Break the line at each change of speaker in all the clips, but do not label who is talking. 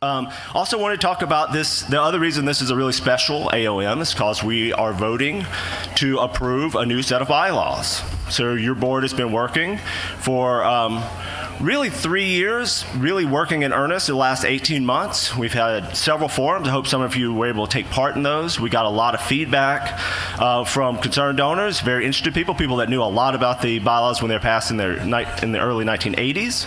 Also want to talk about this. The other reason this is a really special AOM is because we are voting to approve a new set of bylaws. So your board has been working for really 3 years, really working in earnest the last 18 months. We've had several forums. I hope some of you were able to take part in those. We got a lot of feedback from concerned donors, very interested people that knew a lot about the bylaws when they were passed in the early 1980s.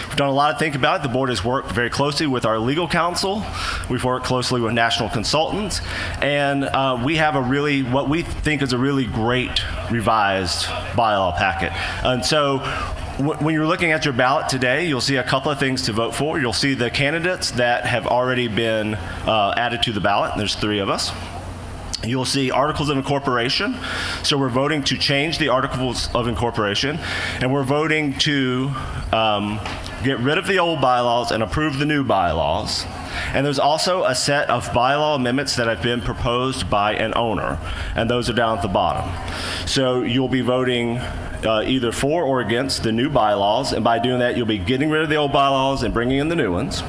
We've done a lot of thinking about it. The board has worked very closely with our legal counsel. We've worked closely with national consultants. And we have what we think is a really great revised bylaw packet. And so when you're looking at your ballot today, you'll see a couple of things to vote for. You'll see the candidates that have already been added to the ballot. There's 3 of us. You'll see articles of incorporation. So we're voting to change the articles of incorporation, and we're voting to get rid of the old bylaws and approve the new bylaws. And there's also a set of bylaw amendments that have been proposed by an owner, and those are down at the bottom. So you'll be voting either for or against the new bylaws, and by doing that, you'll be getting rid of the old bylaws and bringing in the new ones.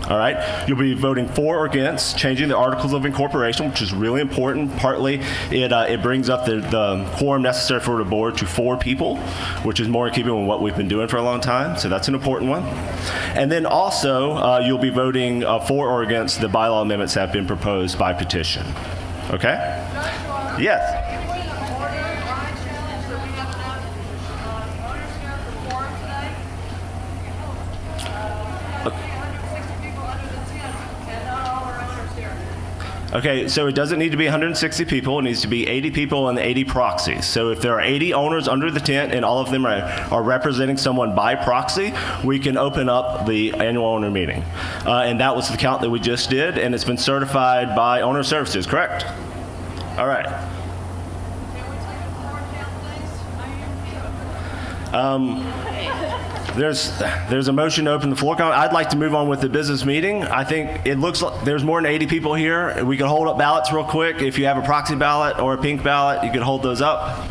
All right, you'll be voting for or against changing the articles of incorporation, which is really important. Partly, it brings up the quorum necessary for the board to 4 people, which is more in keeping with what we've been doing for a long time. So that's an important one. And then also, you'll be voting for or against the bylaw amendments that have been proposed by petition. Okay? Yes. Okay, so it doesn't need to be 160 people. It needs to be 80 people and 80 proxies. So if there are 80 owners under the tent and all of them are representing someone by proxy, we can open up the annual owner meeting. And that was the count that we just did, and it's been certified by Owner Services, correct? All right. There's a motion to open the floor count. I'd like to move on with the business meeting. I think it looks like there's more than 80 people here. We can hold up ballots real quick. If you have a proxy ballot or a pink ballot, you can hold those up.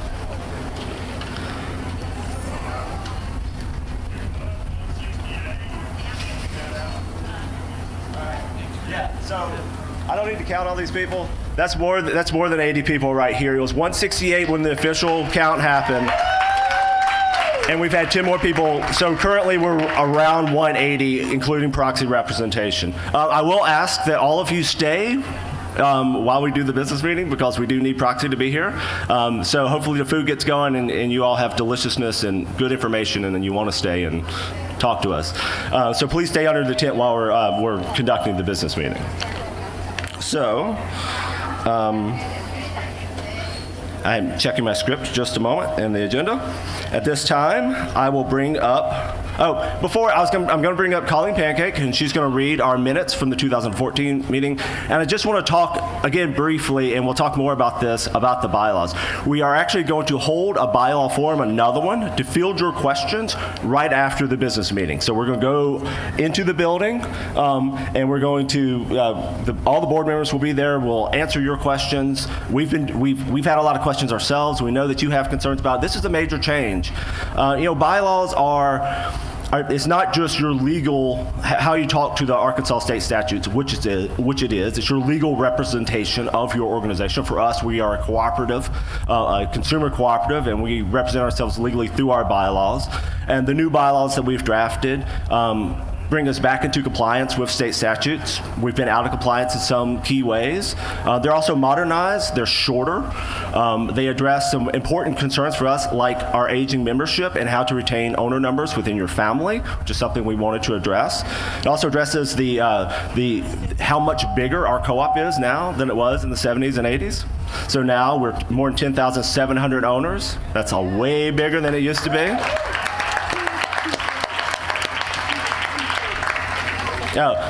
Yeah, so I don't need to count all these people. That's more than 80 people right here. It was 168 when the official count happened. And we've had 10 more people, so currently we're around 180, including proxy representation. I will ask that all of you stay while we do the business meeting, because we do need proxy to be here. So hopefully the food gets going and you all have deliciousness and good information, and then you want to stay and talk to us. So please stay under the tent while we're conducting the business meeting. So, I'm checking my script just a moment and the agenda. At this time, I will bring up, I'm going to bring up Colleen Pancake, and she's going to read our minutes from the 2014 meeting. And I just want to talk again briefly, and we'll talk more about this, about the bylaws. We are actually going to hold a bylaw forum, another one, to field your questions right after the business meeting. So we're going to go into the building, and we're going to, all the board members will be there. We'll answer your questions. We've had a lot of questions ourselves. We know that you have concerns about it. This is a major change. Bylaws it's not just your legal, how you talk to the Arkansas state statutes, which it is. It's your legal representation of your organization. For us, we are a cooperative, a consumer cooperative, and we represent ourselves legally through our bylaws. And the new bylaws that we've drafted bring us back into compliance with state statutes. We've been out of compliance in some key ways. They're also modernized. They're shorter. They address some important concerns for us, like our aging membership and how to retain owner numbers within your family, which is something we wanted to address. It also addresses the how much bigger our co-op is now than it was in the 70s and 80s. So now we're more than 10,700 owners. That's way bigger than it used to be.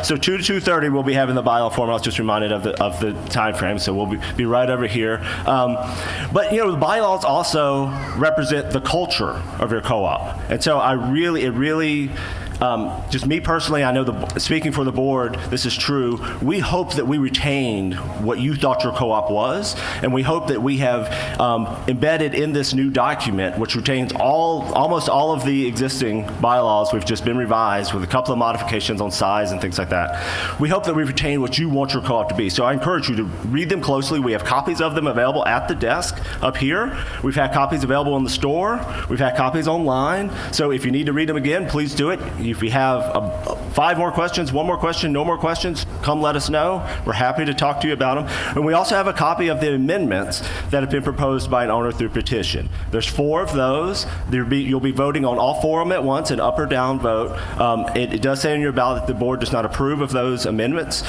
So 2 to 2:30 we'll be having the bylaw forum. I was just reminded of the time frame, so we'll be right over here. But the bylaws also represent the culture of your co-op, and so it really just me personally, I know speaking for the board, this is true. We hope that we retained what you thought your co-op was, and we hope that we have embedded in this new document, which retains almost all of the existing bylaws. We've just been revised with a couple of modifications on size and things like that. We hope that we retain what you want your co-op to be. So I encourage you to read them closely. We have copies of them available at the desk up here. We've had copies available in the store. We've had copies online. So if you need to read them again, please do it. If you have 5 more questions, 1 more question, no more questions, come let us know. We're happy to talk to you about them. And we also have a copy of the amendments that have been proposed by an owner through petition. There's 4 of those. You'll be voting on all 4 of them at once, an up or down vote. It does say in your ballot that the board does not approve of those amendments,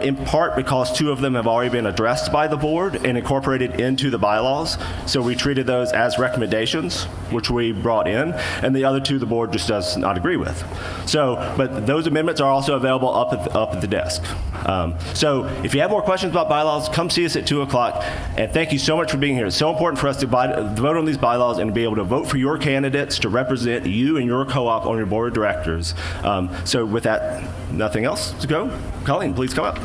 in part because 2 of them have already been addressed by the board and incorporated into the bylaws. So we treated those as recommendations, which we brought in, and the other 2 the board just does not agree with. So, but those amendments are also available up at the desk. So if you have more questions about bylaws, come see us at 2 o'clock. And thank you so much for being here. It's so important for us to vote on these bylaws and to be able to vote for your candidates to represent you and your co-op on your board of directors. So with that, nothing else to go. Colleen, please come up.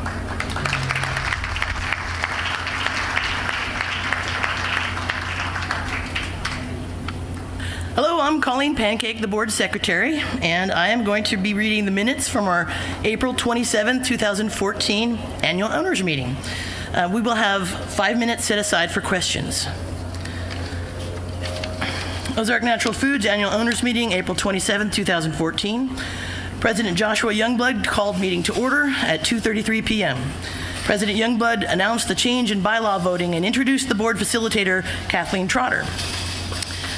Hello, I'm Colleen Pancake, the board secretary, and I am going to be reading the minutes from our April 27, 2014 annual owners meeting. We will have 5 minutes set aside for questions. Ozark Natural Foods annual owners meeting, April 27, 2014. President Joshua Youngblood called meeting to order at 2:33 p.m. President Youngblood announced the change in bylaw voting and introduced the board facilitator, Kathleen Trotter.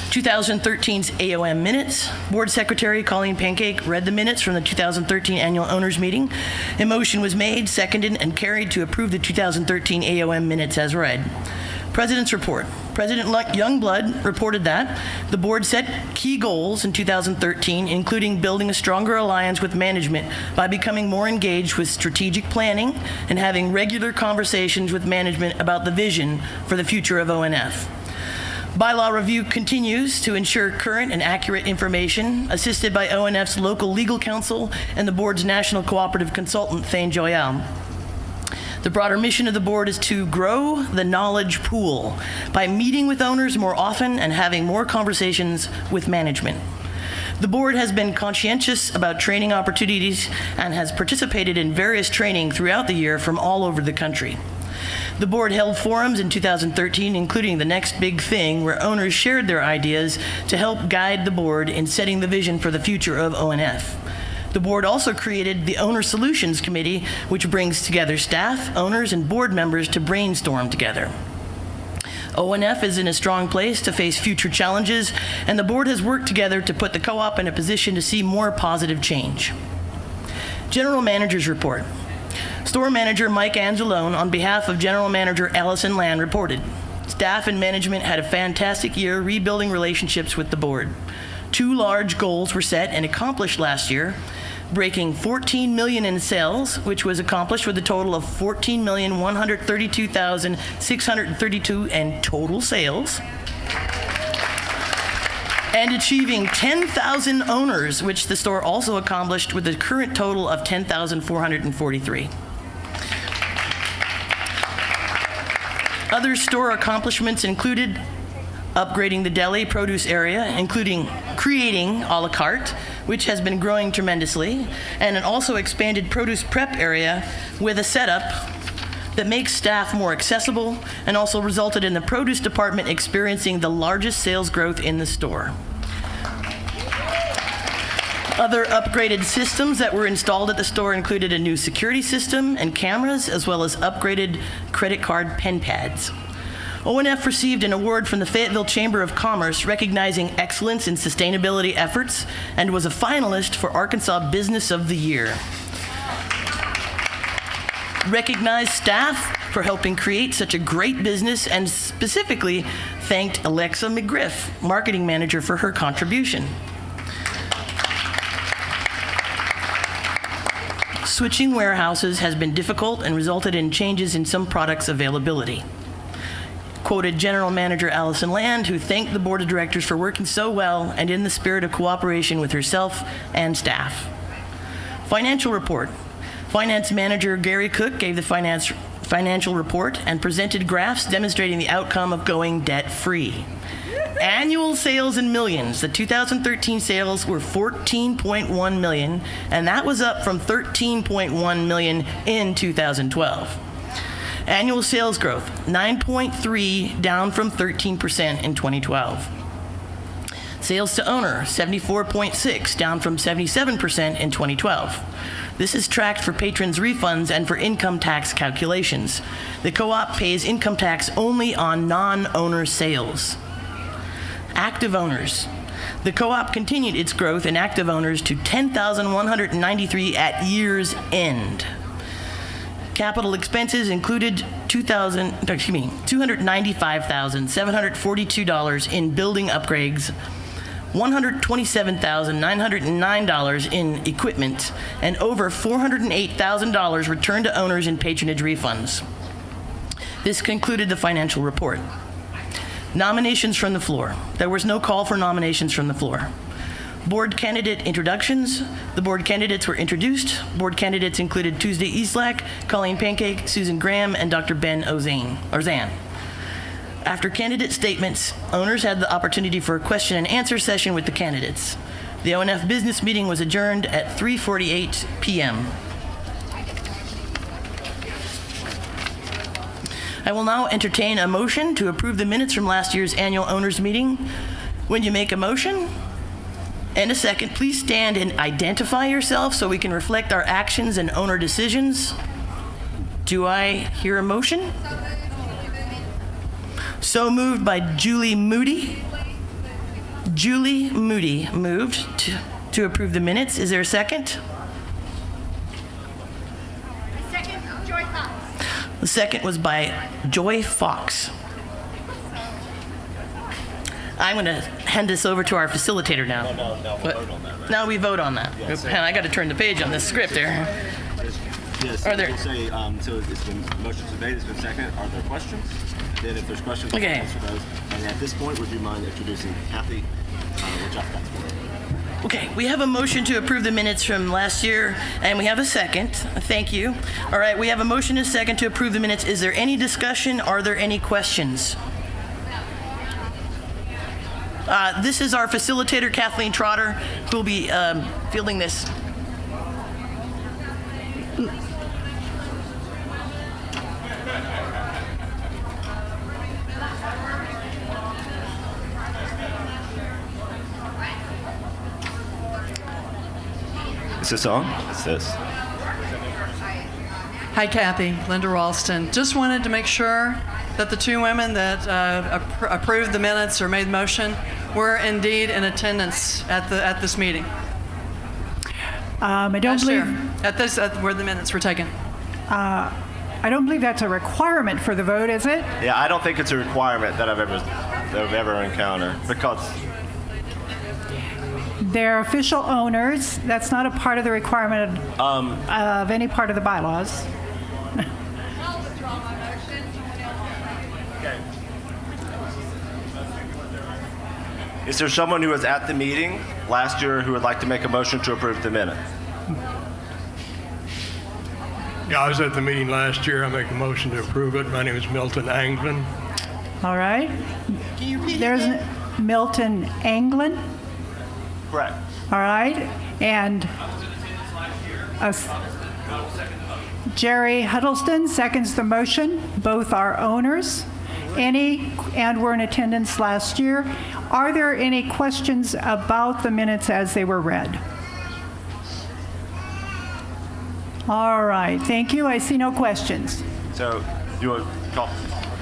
2013's AOM minutes. Board Secretary Colleen Pancake read the minutes from the 2013 annual owners meeting. A motion was made, seconded, and carried to approve the 2013 AOM minutes as read. President's report. President Youngblood reported that the board set key goals in 2013, including building a stronger alliance with management by becoming more engaged with strategic planning and having regular conversations with management about the vision for the future of ONF. Bylaw review continues to ensure current and accurate information, assisted by ONF's local legal counsel and the board's national cooperative consultant, Thane Joyal. The broader mission of the board is to grow the knowledge pool by meeting with owners more often and having more conversations with management. The board has been conscientious about training opportunities and has participated in various training throughout the year from all over the country. The board held forums in 2013, including the Next Big Thing, where owners shared their ideas to help guide the board in setting the vision for the future of ONF. The board also created the Owner Solutions Committee, which brings together staff, owners, and board members to brainstorm together. ONF is in a strong place to face future challenges, and the board has worked together to put the co-op in a position to see more positive change. General Manager's Report. Store Manager Mike Angelone, on behalf of General Manager Allison Land, reported, staff and management had a fantastic year rebuilding relationships with the board. 2 large goals were set and accomplished last year, breaking $14 million in sales, which was accomplished with a total of $14,132,632 in total sales, and achieving 10,000 owners, which the store also accomplished with a current total of 10,443. Other store accomplishments included upgrading the deli produce area, including creating a la carte, which has been growing tremendously, and an also expanded produce prep area with a setup that makes staff more accessible and also resulted in the produce department experiencing the largest sales growth in the store. Other upgraded systems that were installed at the store included a new security system and cameras, as well as upgraded credit card pen pads. ONF received an award from the Fayetteville Chamber of Commerce recognizing excellence in sustainability efforts and was a finalist for Arkansas Business of the Year. Recognized staff for helping create such a great business and specifically thanked Alexa McGriff, marketing manager, for her contribution. Switching warehouses has been difficult and resulted in changes in some products' availability. Quoted General Manager Allison Land, who thanked the board of directors for working so well and in the spirit of cooperation with herself and staff. Financial report. Finance manager Gary Cook gave the financial report and presented graphs demonstrating the outcome of going debt-free. Annual sales in millions. The 2013 sales were $14.1 million, and that was up from $13.1 million in 2012. Annual sales growth, 9.3, down from 13% in 2012. Sales to owner, 74.6, down from 77% in 2012. This is tracked for patrons' refunds and for income tax calculations. The co-op pays income tax only on non-owner sales. Active owners. The co-op continued its growth in active owners to 10,193 at year's end. Capital expenses included $295,742 in building upgrades, $127,909 in equipment, and over $408,000 returned to owners in patronage refunds. This concluded the financial report. Nominations from the floor. There was no call for nominations from the floor. Board candidate introductions. The board candidates were introduced. Board candidates included Tuesday Eastlack, Colleen Pancake, Susan Graham, and Dr. Ben Orzan. After candidate statements, owners had the opportunity for a question and answer session with the candidates. The ONF business meeting was adjourned at 3:48 p.m. I will now entertain a motion to approve the minutes from last year's annual owners meeting. When you make a motion and a second, please stand and identify yourself so we can reflect our actions and owner decisions. Do I hear a motion? So moved by Julie Moody. Julie Moody moved to approve the minutes. Is there a second?
Second, Joy Fox.
The second was by Joy Fox. I'm going to hand this over to our facilitator now.
No, we'll vote on that, right?
Now we vote on that.
Yeah, so-
And I got to turn the page on this script there.
Yes,
Are there-
we'll say, so it's been, motion's been made, it's been seconded. Are there questions? Then if there's questions, we'll
Okay.
answer those. And at this point, would you mind introducing Kathy? Which I've got for her.
Okay, we have a motion to approve the minutes from last year, and we have a second. Thank you. All right, we have a motion and a second to approve the minutes. Is there any discussion? Are there any questions? This is our facilitator, Kathleen Trotter, who will be fielding this.
Is this on? It's this.
Hi, Kathy. Linda Ralston. Just wanted to make sure that the two women that approved the minutes or made the motion were indeed in attendance at this meeting.
I don't believe
Where the minutes were taken.
I don't believe that's a requirement for the vote, is it?
Yeah, I don't think it's a requirement that I've ever encountered because
They're official owners. That's not a part of the requirement of any part of the bylaws.
I'll withdraw my motion.
is there someone who was at the meeting last year who would like to make a motion to approve the minutes?
Yeah, I was at the meeting last year. I make a motion to approve it. My name is Milton Anglin.
All right.
Can you repeat
There's
it?
Milton Anglin.
Correct.
All right. And Jerry Huddleston seconds the motion. Both are owners. And were in attendance last year. Are there any questions about the minutes as they were read? All right. Thank you. I see no questions.
So, you want to call?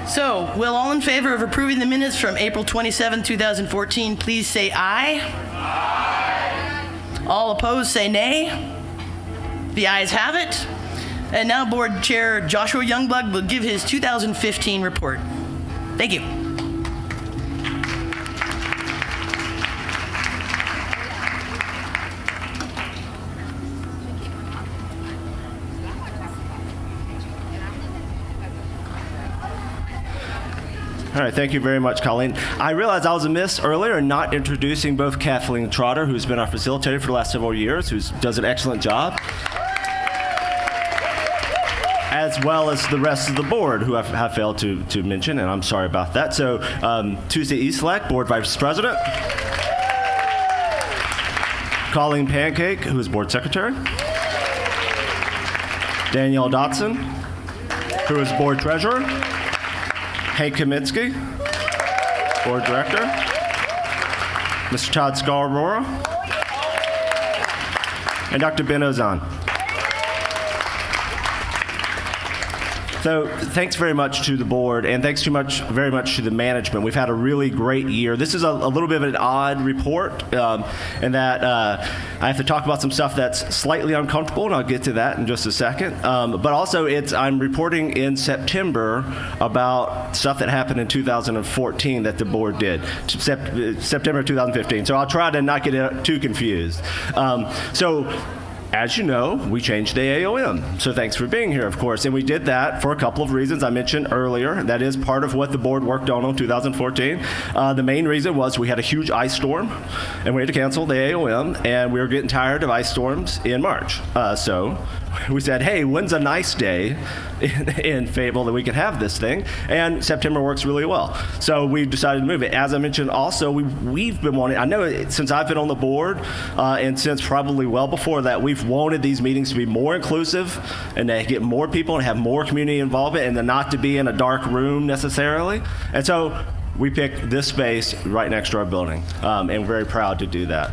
So, will all in favor of approving the minutes from April 27, 2014, please say aye. Aye. All opposed, say nay. The ayes have it. And now Board Chair Joshua Youngblood will give his 2015 report. Thank you.
All right, thank you very much, Colleen. I realized I was amiss earlier in not introducing both Kathleen Trotter, who's been our facilitator for the last several years, who does an excellent job, as well as the rest of the board, who I have failed to mention, and I'm sorry about that. So Tuesday Eastlake, Board Vice President. Colleen Pancake, who is Board Secretary. Danielle Dotson, who is Board Treasurer. Hank Kaminsky, Board Director. Mr. Todd Scarborough. And Dr. Ben Ozan. So thanks very much to the board, and thanks very much to the management. We've had a really great year. This is a little bit of an odd report in that I have to talk about some stuff that's slightly uncomfortable, and I'll get to that in just a second. But also, I'm reporting in September about stuff that happened in 2014 that the board did, September 2015. So I'll try to not get too confused. As you know, we changed the AOM, so thanks for being here, of course. And we did that for a couple of reasons I mentioned earlier. That is part of what the board worked on 2014. The main reason was we had a huge ice storm, and we had to cancel the AOM, and we were getting tired of ice storms in March. So we said, hey, when's a nice day in Fable that we can have this thing? And September works really well. So we decided to move it. As I mentioned also, we've been wanting, I know since I've been on the board, and since probably well before that, we've wanted these meetings to be more inclusive and to get more people and have more community involvement and to not to be in a dark room necessarily. And so we picked this space right next to our building, and we're very proud to do that.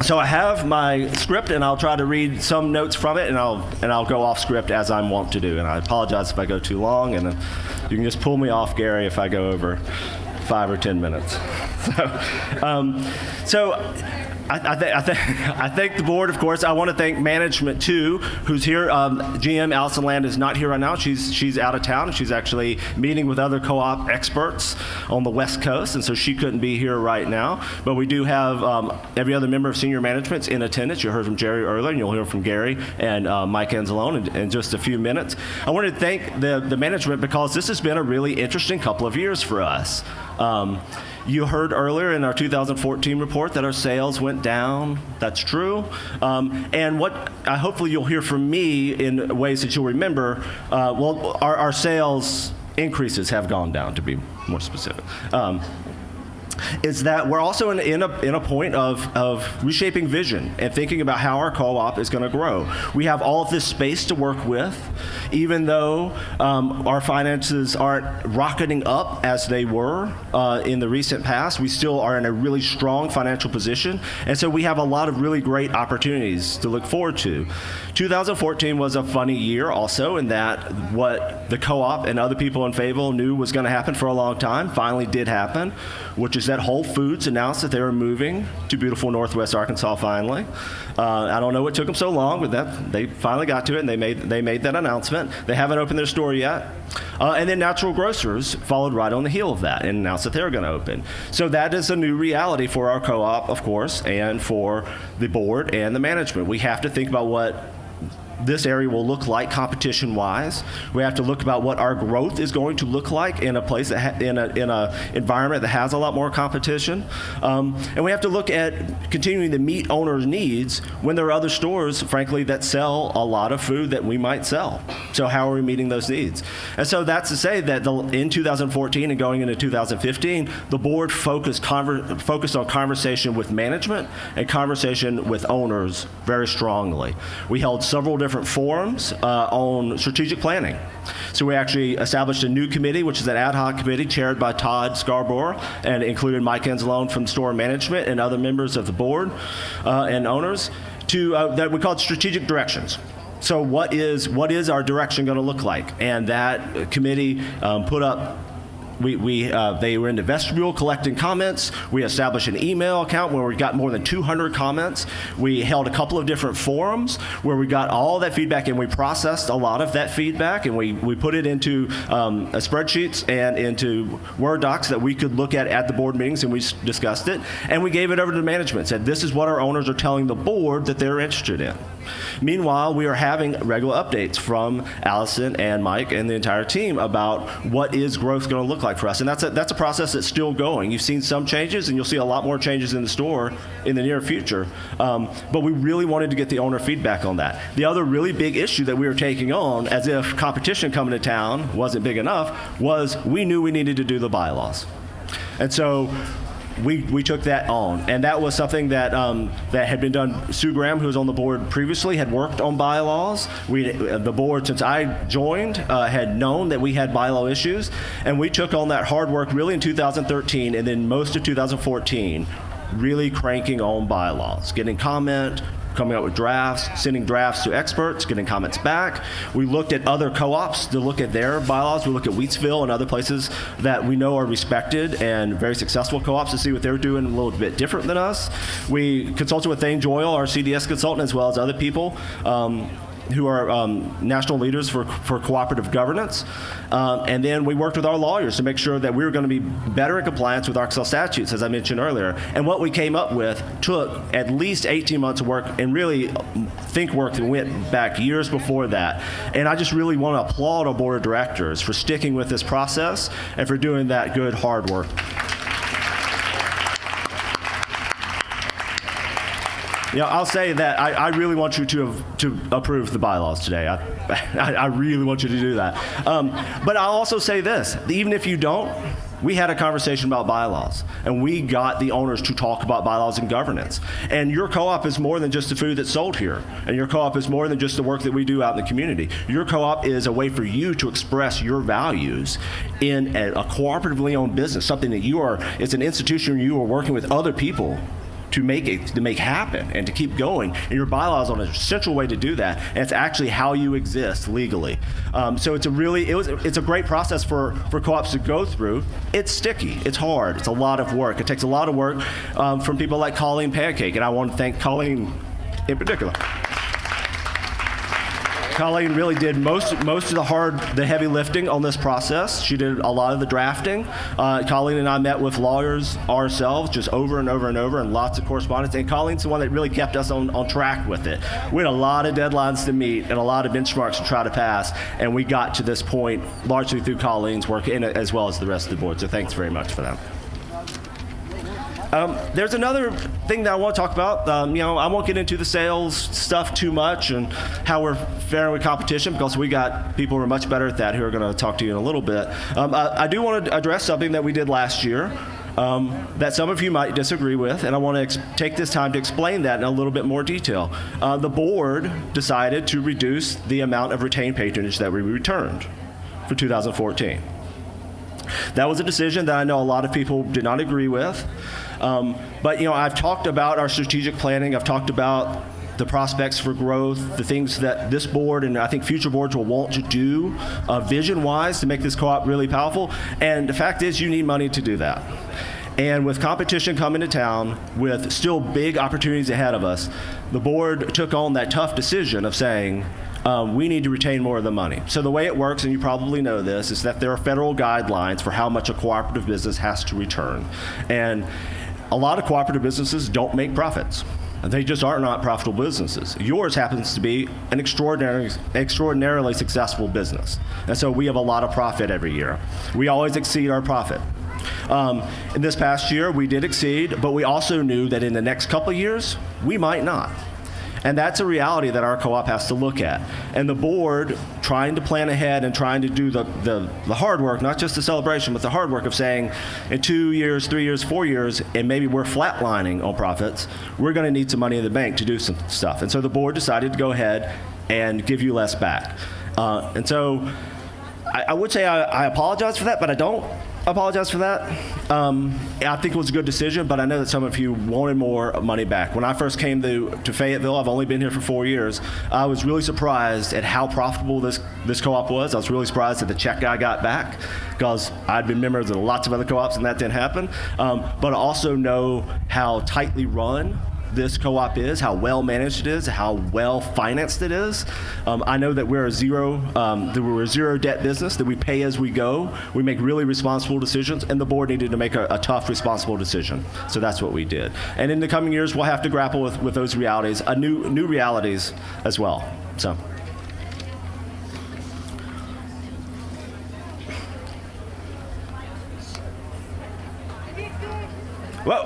So I have my script, and I'll try to read some notes from it, and I'll go off script as I'm wont to do. And I apologize if I go too long, and you can just pull me off, Gary, if I go over 5 or 10 minutes. I thank the board, of course. I want to thank management, too, who's here. GM Allison Land is not here right now. She's out of town. She's actually meeting with other co-op experts on the West Coast, and so she couldn't be here right now. But we do have every other member of senior management in attendance. You heard from Jerry earlier, and you'll hear from Gary and Mike Anzalone in just a few minutes. I want to thank the management because this has been a really interesting couple of years for us. You heard earlier in our 2014 report that our sales went down. That's true. And what hopefully you'll hear from me in ways that you'll remember, our sales increases have gone down, to be more specific. Is that we're also in a point of reshaping vision and thinking about how our co-op is going to grow. We have all of this space to work with, even though our finances aren't rocketing up as they were in the recent past. We still are in a really strong financial position, and so we have a lot of really great opportunities to look forward to. 2014 was a funny year also in that what the co-op and other people in Fayetteville knew was going to happen for a long time finally did happen, which is that Whole Foods announced that they were moving to beautiful Northwest Arkansas finally. I don't know what took them so long, but they finally got to it, and they made that announcement. They haven't opened their store yet. And then Natural Grocers followed right on the heel of that and announced that they were going to open. So that is a new reality for our co-op, of course, and for the board and the management. We have to think about what this area will look like competition-wise. We have to look about what our growth is going to look like in a place that in a environment that has a lot more competition, and we have to look at continuing to meet owners' needs when there are other stores, frankly, that sell a lot of food that we might sell. So how are we meeting those needs? And so that's to say that in 2014 and going into 2015, the board focused on conversation with management and conversation with owners very strongly. We held several different forums on strategic planning. So we actually established a new committee, which is an ad hoc committee chaired by Todd Scarborough, and included Mike Anzalone from store management and other members of the board and owners that we called strategic directions. So what is our direction going to look like? And that committee put up. They were in the vestibule collecting comments. We established an email account where we got more than 200 comments. We held a couple of different forums where we got all that feedback, and we processed a lot of that feedback, and we put it into spreadsheets and into Word docs that we could look at the board meetings, and we discussed it. And we gave it over to management, said this is what our owners are telling the board that they're interested in. Meanwhile, we are having regular updates from Allison and Mike and the entire team about what is growth going to look like. like for us. And that's a process that's still going. You've seen some changes, and you'll see a lot more changes in the store in the near future. But we really wanted to get the owner feedback on that. The other really big issue that we were taking on, as if competition coming to town wasn't big enough, was we knew we needed to do the bylaws. And so we took that on, and that was something that that had been done. Sue Graham, who was on the board previously, had worked on bylaws. The board, since I joined, had known that we had bylaw issues, and we took on that hard work really in 2013, and then most of 2014, really cranking on bylaws, getting comment, coming up with drafts, sending drafts to experts, getting comments back. We looked at other co-ops to look at their bylaws. We looked at Wheatsville and other places that we know are respected and very successful co-ops to see what they're doing a little bit different than us. We consulted with Thane Joyle, our CDS consultant, as well as other people who are national leaders for cooperative governance. And then we worked with our lawyers to make sure that we were going to be better in compliance with Arkansas statutes, as I mentioned earlier. And what we came up with took at least 18 months of work, and really think work that went back years before that. And I just really want to applaud our board of directors for sticking with this process and for doing that good, hard work. Yeah, I'll say that I really want you to approve the bylaws today. I really want you to do that. But I'll also say this, even if you don't, we had a conversation about bylaws, and we got the owners to talk about bylaws and governance. And your co-op is more than just the food that's sold here. And your co-op is more than just the work that we do out in the community. Your co-op is a way for you to express your values in a cooperatively owned business, something that it's an institution you are working with other people to make happen and to keep going. And your bylaws are an essential way to do that, and it's actually how you exist legally. So it's a great process for co-ops to go through. It's sticky, it's hard, it's a lot of work. It takes a lot of work from people like Colleen Pancake, and I want to thank Colleen in particular. Colleen really did most of the heavy lifting on this process. She did a lot of the drafting. Colleen and I met with lawyers ourselves just over and over and over, and lots of correspondence. And Colleen's the one that really kept us on track with it. We had a lot of deadlines to meet and a lot of benchmarks to try to pass, and we got to this point largely through Colleen's work, as well as the rest of the board. So thanks very much for that. There's another thing that I want to talk about. I won't get into the sales stuff too much and how we're faring with competition, because we got people who are much better at that who are going to talk to you in a little bit. I do want to address something that we did last year that some of you might disagree with, and I want to take this time to explain that in a little bit more detail. The board decided to reduce the amount of retained patronage that we returned for 2014. That was a decision that I know a lot of people did not agree with. But I've talked about our strategic planning. I've talked about the prospects for growth, the things that this board and I think future boards will want to do vision-wise to make this co-op really powerful. And the fact is, you need money to do that. And with competition coming to town, with still big opportunities ahead of us, the board took on that tough decision of saying, we need to retain more of the money. So the way it works, and you probably know this, is that there are federal guidelines for how much a cooperative business has to return. And a lot of cooperative businesses don't make profits. They just are not profitable businesses. Yours happens to be an extraordinarily successful business. And so we have a lot of profit every year. We always exceed our profit. In this past year, we did exceed, but we also knew that in the next couple of years, we might not. And that's a reality that our co-op has to look at. And the board, trying to plan ahead and trying to do the hard work, not just the celebration, but the hard work of saying, in 2 years, 3 years, 4 years, and maybe we're flatlining on profits, we're going to need some money in the bank to do some stuff. And so the board decided to go ahead and give you less back. And so I would say I apologize for that, but I don't apologize for that. I think it was a good decision, but I know that some of you wanted more money back. When I first came to Fayetteville, I've only been here for 4 years, I was really surprised at how profitable this co-op was. I was really surprised at the check I got back, because I'd been members of lots of other co-ops and that didn't happen. But I also know how tightly run this co-op is, how well managed it is, how well financed it is. I know that we're a zero debt business, that we pay as we go. We make really responsible decisions, and the board needed to make a tough, responsible decision. So that's what we did. And in the coming years, we'll have to grapple with those realities, new realities as well. So.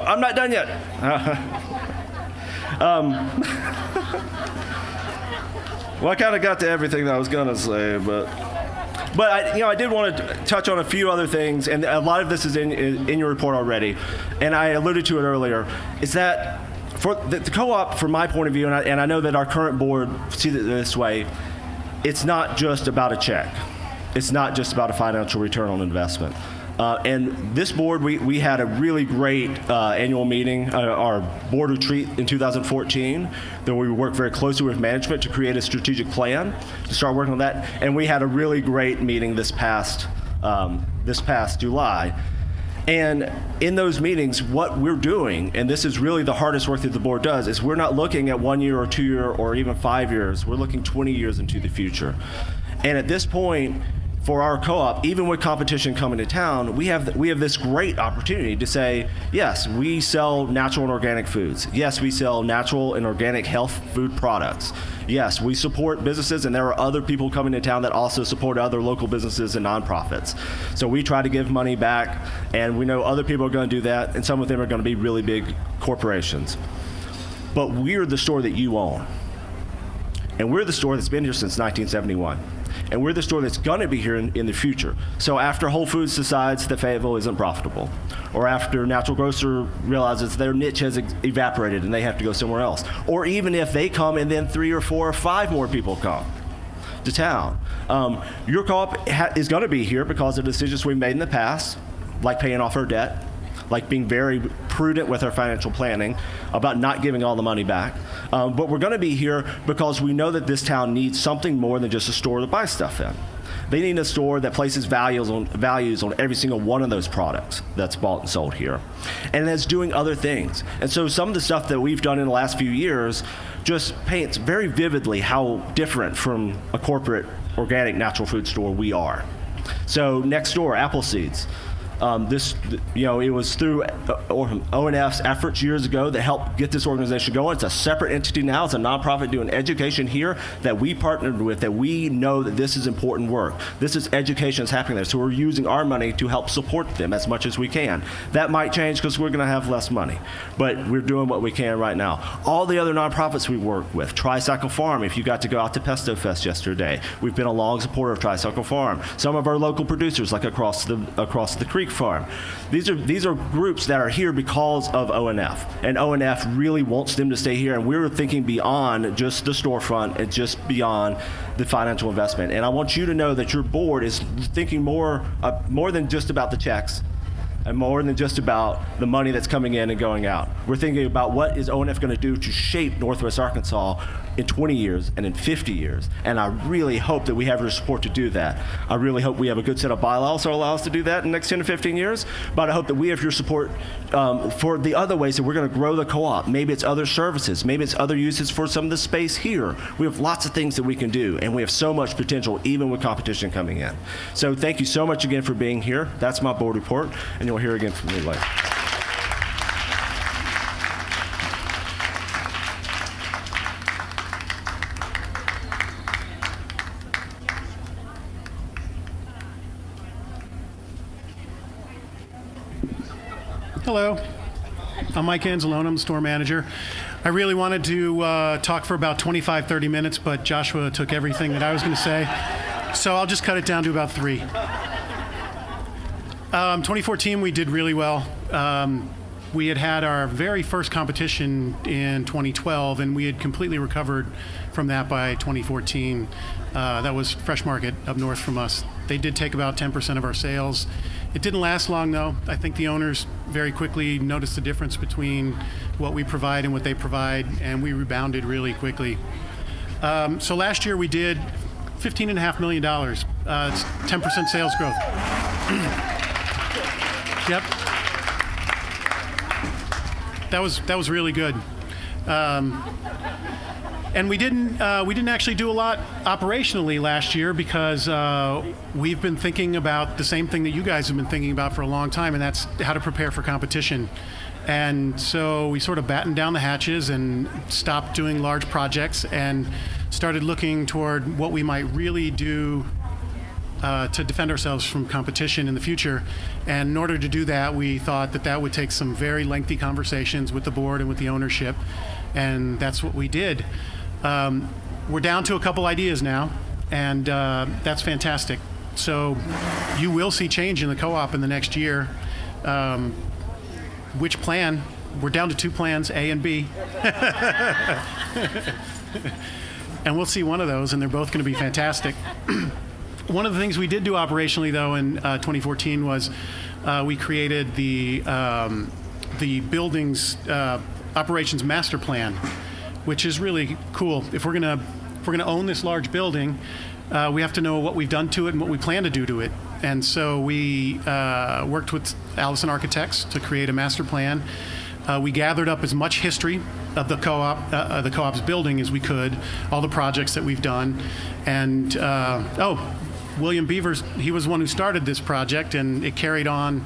I'm not done yet. Well, I kind of got to everything that I was gonna say, but I did want to touch on a few other things, and a lot of this is in your report already, and I alluded to it earlier. Is that for the co-op, from my point of view, and I know that our current board sees it this way, it's not just about a check. It's not just about a financial return on investment. And this board, we had a really great annual meeting, our board retreat in 2014, that we worked very closely with management to create a strategic plan to start working on that. And we had a really great meeting this past July. And in those meetings, what we're doing, and this is really the hardest work that the board does, is we're not looking at 1 year or 2 year or even 5 years. We're looking 20 years into the future. And at this point, for our co-op, even with competition coming to town, we have this great opportunity to say, yes, we sell natural and organic foods. Yes, we sell natural and organic health food products. Yes, we support businesses, and there are other people coming to town that also support other local businesses and nonprofits. So we try to give money back, and we know other people are going to do that, and some of them are going to be really big corporations. But we're the store that you own. And we're the store that's been here since 1971. And we're the store that's going to be here in the future. So after Whole Foods decides that Fayetteville isn't profitable, or after Natural Grocer realizes their niche has evaporated and they have to go somewhere else, or even if they come and then 3 or 4 or 5 more people come to town, your co-op is going to be here because of decisions we've made in the past, like paying off our debt, like being very prudent with our financial planning, about not giving all the money back. But we're going to be here because we know that this town needs something more than just a store to buy stuff in. They need a store that places values on every single one of those products that's bought and sold here, and that's doing other things. And so some of the stuff that we've done in the last few years just paints very vividly how different from a corporate organic natural food store we are. So next door, apple seeds. It was through ONF's efforts years ago that helped get this organization going. It's a separate entity now. It's a nonprofit doing education here that we partnered with, that we know that this is important work. This is education that's happening there. So we're using our money to help support them as much as we can. That might change because we're going to have less money, but we're doing what we can right now. All the other nonprofits we work with, Tricycle Farm, if you got to go out to Pesto Fest yesterday, we've been a long supporter of Tricycle Farm. Some of our local producers, like across the creek farm. These are groups that are here because of ONF, and ONF really wants them to stay here, and we're thinking beyond just the storefront and just beyond the financial investment. And I want you to know that your board is thinking more than just about the checks and more than just about the money that's coming in and going out. We're thinking about what is ONF going to do to shape Northwest Arkansas in 20 years and in 50 years. And I really hope that we have your support to do that. I really hope we have a good set of bylaws that allow us to do that in the next 10 to 15 years. But I hope that we have your support for the other ways that we're going to grow the co-op. Maybe it's other services. Maybe it's other uses for some of the space here. We have lots of things that we can do, and we have so much potential even with competition coming in. So thank you so much again for being here. That's my board report, and you'll hear again from me later.
Hello, I'm Mike Anzalone. I'm the store manager. I really wanted to talk for about 25, 30 minutes, but Joshua took everything that I was going to say, so I'll just cut it down to about 3. 2014, we did really well. We had our very first competition in 2012, and we had completely recovered from that by 2014. That was Fresh Market up north from us. They did take about 10% of our sales. It didn't last long, though. I think the owners very quickly noticed the difference between what we provide and what they provide, and we rebounded really quickly. So last year we did $15.5 million. It's 10% sales growth. Yep. That was really good. And we didn't actually do a lot operationally last year because we've been thinking about the same thing that you guys have been thinking about for a long time, and that's how to prepare for competition. And so we sort of battened down the hatches and stopped doing large projects and started looking toward what we might really do to defend ourselves from competition in the future. And in order to do that, we thought that that would take some very lengthy conversations with the board and with the ownership, and that's what we did. We're down to a couple ideas now, and that's fantastic. So you will see change in the co-op in the next year. Which plan? We're down to 2 plans, A and B. And we'll see one of those, and they're both going to be fantastic. One of the things we did do operationally, though, in 2014 was we created the building's operations master plan, which is really cool. If we're gonna own this large building, we have to know what we've done to it and what we plan to do to it. And so we worked with Allison Architects to create a master plan. We gathered up as much history of the co-op's building as we could, all the projects that we've done. And, William Beavers, he was the one who started this project, and it carried on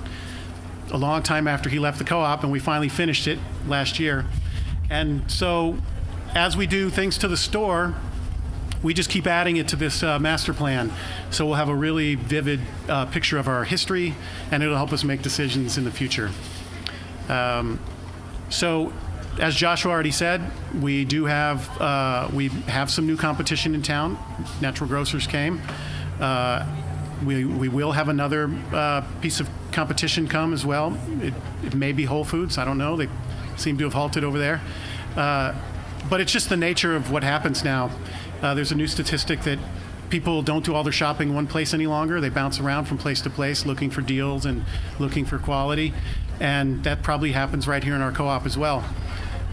a long time after he left the co-op, and we finally finished it last year. And so as we do things to the store, we just keep adding it to this master plan. So we'll have a really vivid picture of our history, and it'll help us make decisions in the future. So, as Joshua already said, we have some new competition in town. Natural Grocers came. We will have another piece of competition come as well. It may be Whole Foods. I don't know. They seem to have halted over there. But it's just the nature of what happens now. There's a new statistic that people don't do all their shopping in one place any longer. They bounce around from place to place looking for deals and looking for quality. And that probably happens right here in our co-op as well.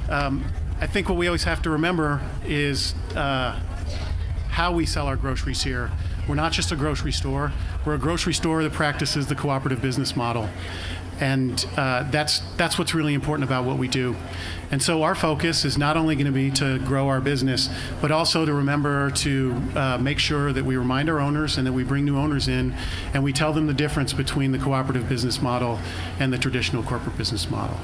I think what we always have to remember is how we sell our groceries here. We're not just a grocery store. We're a grocery store that practices the cooperative business model. And that's what's really important about what we do. And so our focus is not only going to be to grow our business, but also to remember to make sure that we remind our owners and that we bring new owners in, and we tell them the difference between the cooperative business model and the traditional corporate business model.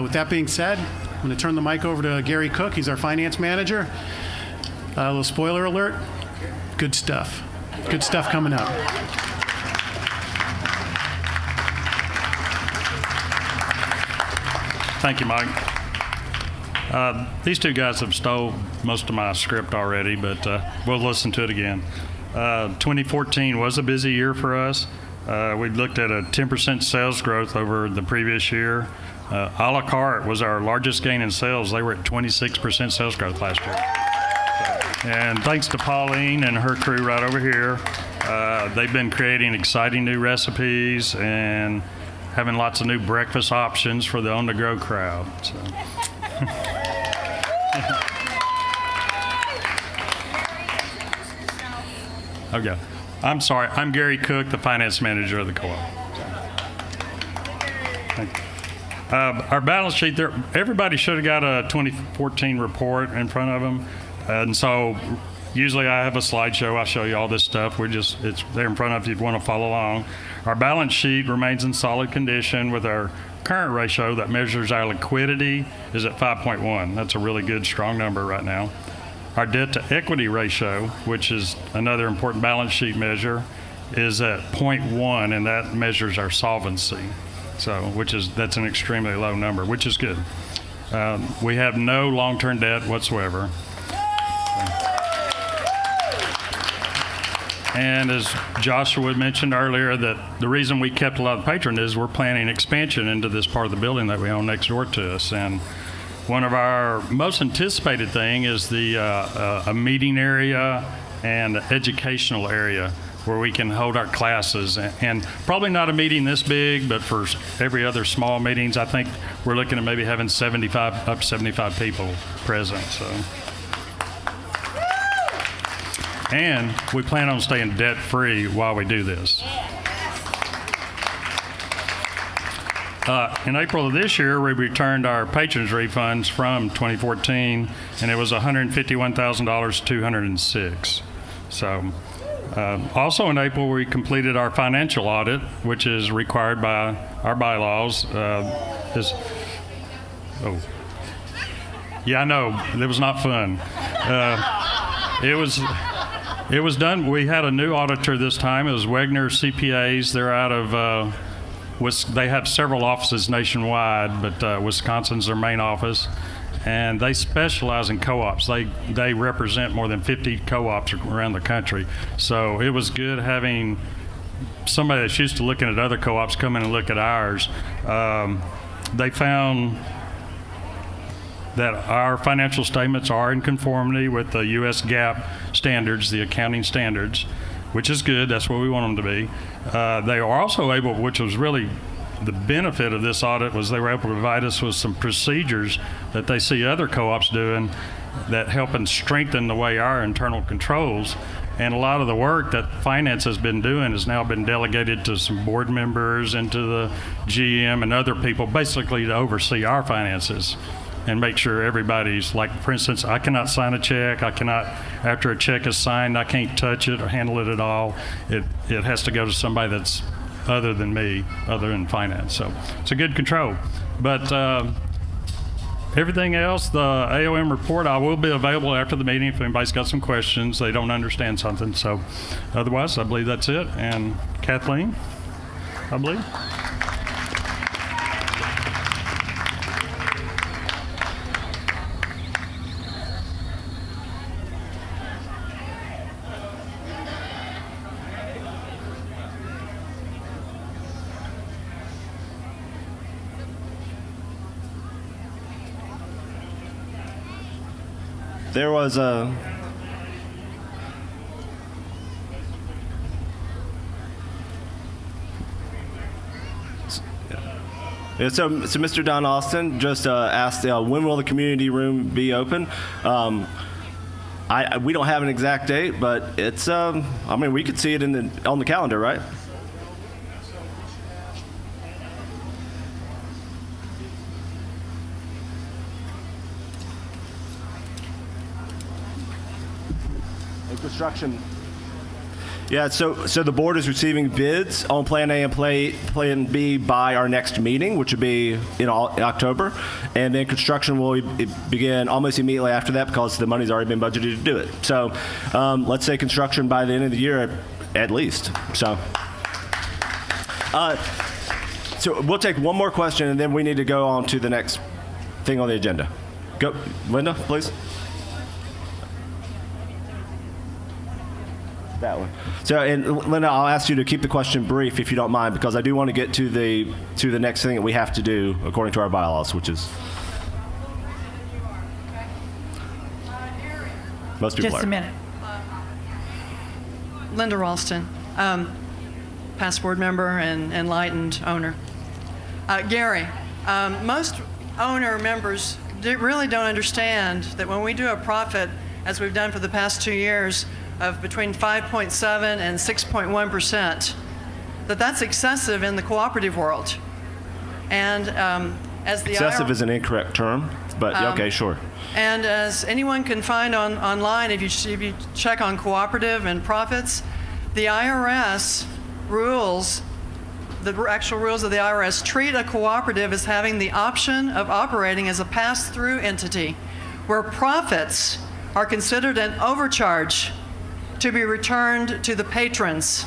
With that being said, I'm going to turn the mic over to Gary Cook. He's our finance manager. A little spoiler alert, good stuff. Good stuff coming up.
Thank you, Mike. These two guys have stole most of my script already, but we'll listen to it again. 2014 was a busy year for us. We looked at a 10% sales growth over the previous year. A la carte was our largest gain in sales. They were at 26% sales growth last year. And thanks to Pauline and her crew right over here, they've been creating exciting new recipes and having lots of new breakfast options for the on-the-go crowd. So. Okay. I'm sorry. I'm Gary Cook, the finance manager of the co-op. Thank you. Our balance sheet there, everybody should have got a 2014 report in front of them. And so usually I have a slideshow. I'll show you all this stuff. It's there in front of you if you want to follow along. Our balance sheet remains in solid condition with our current ratio that measures our liquidity is at 5.1. That's a really good, strong number right now. Our debt to equity ratio, which is another important balance sheet measure, is at 0.1, and that measures our solvency. So, that's an extremely low number, which is good. We have no long-term debt whatsoever. And as Joshua mentioned earlier, that the reason we kept a lot of patrons is we're planning expansion into this part of the building that we own next door to us. And one of our most anticipated thing is a meeting area and educational area where we can hold our classes. And probably not a meeting this big, but for every other small meetings, I think we're looking at maybe having up to 75 people present. So. And we plan on staying debt-free while we do this. In April of this year, we returned our patrons' refunds from 2014, and it was $151,000 to $206,000. So, also in April, we completed our financial audit, which is required by our bylaws. Yeah, I know, it was not fun. It was done. We had a new auditor this time. It was Wegner CPAs. They're out of, they have several offices nationwide, but Wisconsin's their main office. And they specialize in co-ops. They represent more than 50 co-ops around the country. So it was good having somebody that's used to looking at other co-ops come in and look at ours. They found that our financial statements are in conformity with the U.S. GAAP standards, the accounting standards, which is good. That's what we want them to be. They are also able, which was really the benefit of this audit, was they were able to provide us with some procedures that they see other co-ops doing that help and strengthen the way our internal controls. And a lot of the work that finance has been doing has now been delegated to some board members and to the GM and other people, basically to oversee our finances and make sure everybody's, like, for instance, I cannot sign a check. I cannot, after a check is signed, I can't touch it or handle it at all. It has to go to somebody that's other than me, other than finance. So it's a good control. But everything else, the AOM report, I will be available after the meeting if anybody's got some questions, they don't understand something. So otherwise, I believe that's it. And Kathleen, I believe.
There was a yeah, so Mr. Don Austin just asked, when will the community room be open? We don't have an exact date, but it's I mean, we could see it on the calendar, right? Construction. Yeah, so the board is receiving bids on Plan A and Plan B by our next meeting, which would be in October, and then construction will begin almost immediately after that because the money's already been budgeted to do it. So let's say construction by the end of the year at least. So we'll take one more question, and then we need to go on to the next thing on the agenda. Go, Linda, please. That one. So, and Linda, I'll ask you to keep the question brief if you don't mind, because I do want to get to the next thing that we have to do according to our bylaws, which is most people
Just a minute.
Linda Ralston, past board member and enlightened owner. Gary, most owner members really don't understand that when we do a profit, as we've done for the past 2 years, of between 5.7 and 6.1%, that's excessive in the cooperative world. And as the
excessive is an incorrect term, but okay, sure.
And as anyone can find online, if you check on cooperative and profits, the IRS rules, the actual rules of the IRS treat a cooperative as having the option of operating as a pass-through entity, where profits are considered an overcharge to be returned to the patrons.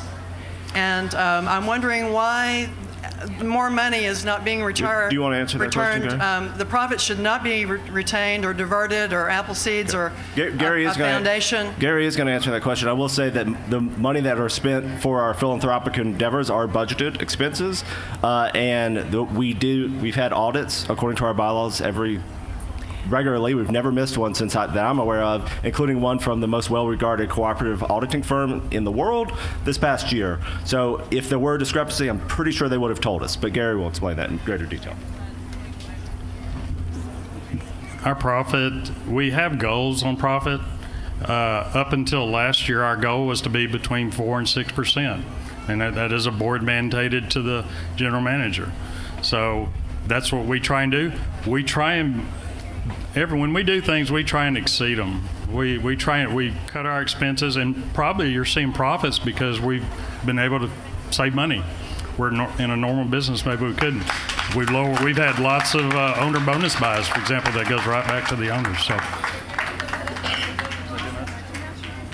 And I'm wondering why more money is not being returned.
Do you want to answer that question, Gary?
The profit should not be retained or diverted, or apple seeds, or
Gary
a foundation.
Gary is going to answer that question. I will say that the money that are spent for our philanthropic endeavors are budgeted expenses, and we've had audits according to our bylaws regularly. We've never missed one that I'm aware of, including one from the most well-regarded cooperative auditing firm in the world this past year. So if there were a discrepancy, I'm pretty sure they would have told us, but Gary will explain that in greater detail.
Our profit, we have goals on profit. Up until last year, our goal was to be between 4 and 6%, and that is a board mandated to the general manager. So that's what we try and do. We try and when we do things, we try and exceed them. We cut our expenses, and probably you're seeing profits because we've been able to save money. We're in a normal business, maybe we couldn't. We've had lots of owner bonus buys, for example, that goes right back to the owners. So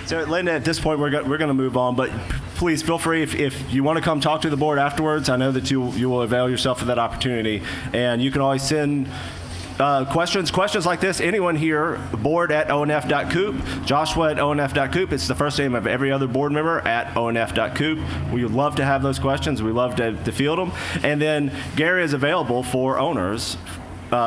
So, Linda, at this point, we're going to move on, but please feel free if you want to come talk to the board afterwards. I know that you will avail yourself of that opportunity, and you can always send questions like this. Anyone here, board@onf.coop, Joshua@onf.coop. It's the first name of every other board member @onf.coop. We would love to have those questions. We love to field them. And then Gary is available for owners.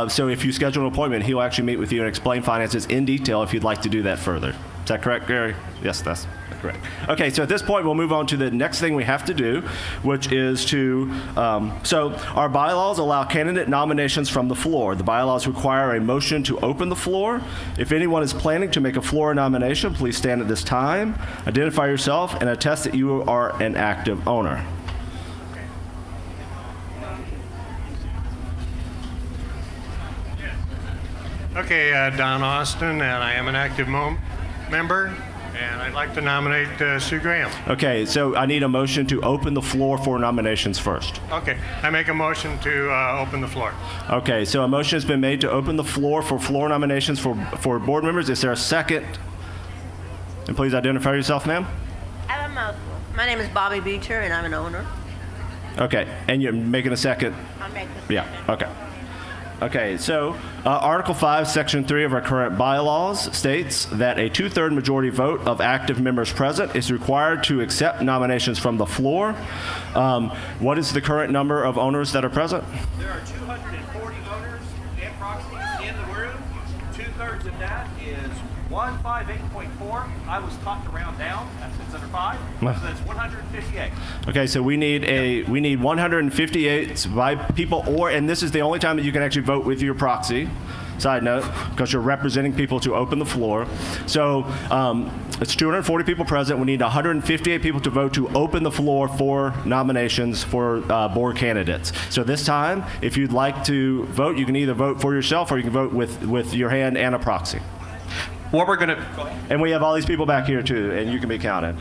So if you schedule an appointment, he'll actually meet with you and explain finances in detail if you'd like to do that further. Is that correct, Gary? Yes, that's correct. Okay, so at this point, we'll move on to the next thing we have to do, which is to, so our bylaws allow candidate nominations from the floor. The bylaws require a motion to open the floor. If anyone is planning to make a floor nomination, please stand at this time, identify yourself, and attest that you are an active owner.
Okay, Don Austin, and I am an active member, and I'd like to nominate Sue Graham.
Okay, so I need a motion to open the floor for nominations first.
Okay, I make a motion to open the floor.
Okay, so a motion has been made to open the floor for floor nominations for board members. Is there a second? And please identify yourself, ma'am.
My name is Bobby Beecher, and I'm an owner.
Okay, and you're making a second?
I'm making a second.
Yeah, okay. Okay, so Article 5, Section 3 of our current bylaws states that a two-third majority vote of active members present is required to accept nominations from the floor. What is the current number of owners that are present?
There are 240 owners and proxies in the room. Two-thirds of that is 158.4. I was taught to round down. That's under 5. So that's 158.
Okay, so we need 158 by people, and this is the only time that you can actually vote with your proxy. Side note, because you're representing people to open the floor. So it's 240 people present. We need 158 people to vote to open the floor for nominations for board candidates. So this time, if you'd like to vote, you can either vote for yourself or you can vote with your hand and a proxy.
What we're going to,
and we have all these people back here too, and you can be counted.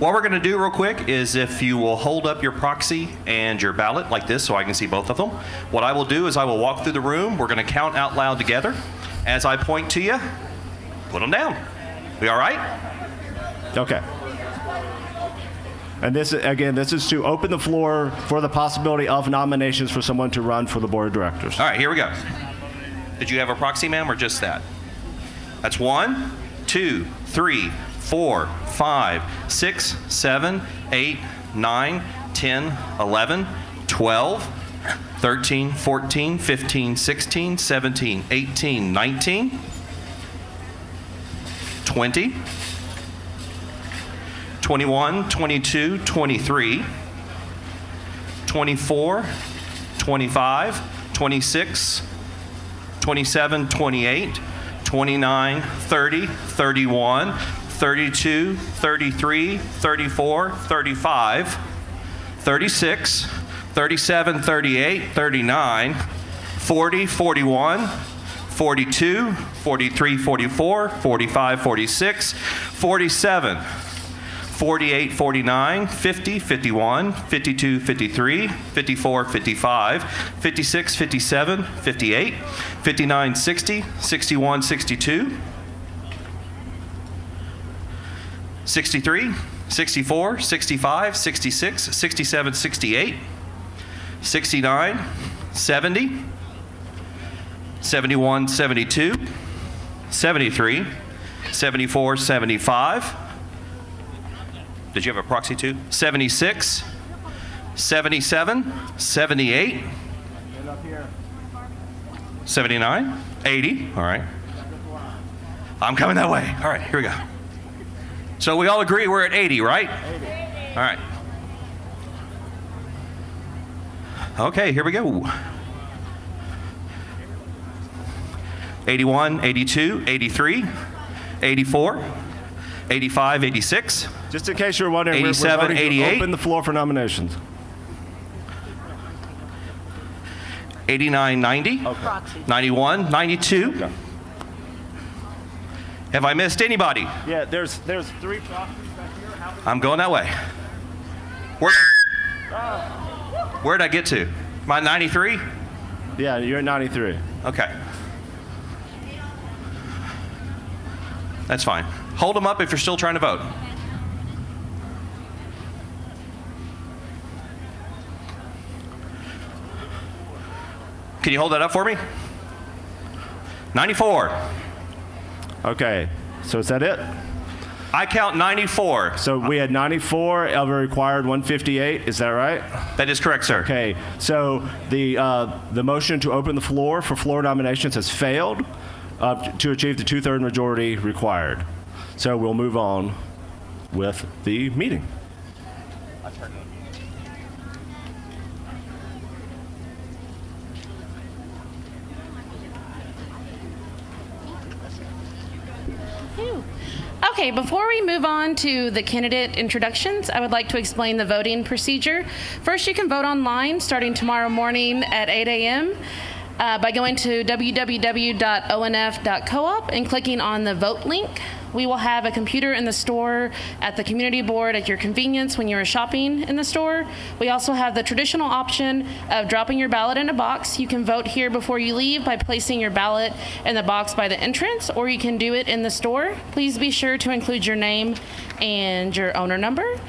What we're going to do real quick is if you will hold up your proxy and your ballot like this so I can see both of them. What I will do is I will walk through the room. We're going to count out loud together. As I point to you, put them down. We all right?
Okay. And this is to open the floor for the possibility of nominations for someone to run for the board of directors.
All right, here we go. Did you have a proxy, ma'am, or just that? That's 1, 2, 3, 4, 5, 6, 7, 8, 9, 10, 11, 12, 13, 14, 15, 16, 17, 18, 19, 20, 21, 22, 23, 24, 25, 26, 27, 28, 29, 30, 31, 32, 33, 34, 35, 36, 37, 38, 39, 40, 41, 42, 43, 44, 45, 46, 47, 48, 49, 50, 51, 52, 53, 54, 55, 56, 57, 58, 59, 60, 61, 62, 63, 64, 65, 66, 67, 68, 69, 70, 71, 72, 73, 74, 75. Did you have a proxy too? 76, 77, 78, 79, 80. All right. I'm coming that way. All right, here we go. So we all agree we're at 80, right? 80. All right. Okay, here we go. 81, 82, 83, 84, 85, 86.
Just in case you're wondering,
87,
we're voting
88.
to open the floor for nominations.
89, 90,
Okay.
91, 92.
Okay.
Have I missed anybody?
Yeah, there's 3 proxies back here.
I'm going that way. Where'd I get to? Am I 93?
Yeah, you're at 93.
Okay. That's fine. Hold them up if you're still trying to vote. Can you hold that up for me? 94.
Okay, so is that it?
I count 94.
So we had 94 of a required 158, is that right?
That is correct, sir.
Okay, so the motion to open the floor for floor nominations has failed to achieve the 2/3 majority required. So we'll move on with the meeting.
Okay, before we move on to the candidate introductions, I would like to explain the voting procedure. First, you can vote online starting tomorrow morning at 8 a.m. By going to www.onf.coop and clicking on the vote link. We will have a computer in the store at the community board at your convenience when you're shopping in the store. We also have the traditional option of dropping your ballot in a box. You can vote here before you leave by placing your ballot in the box by the entrance, or you can do it in the store. Please be sure to include your name and your owner number.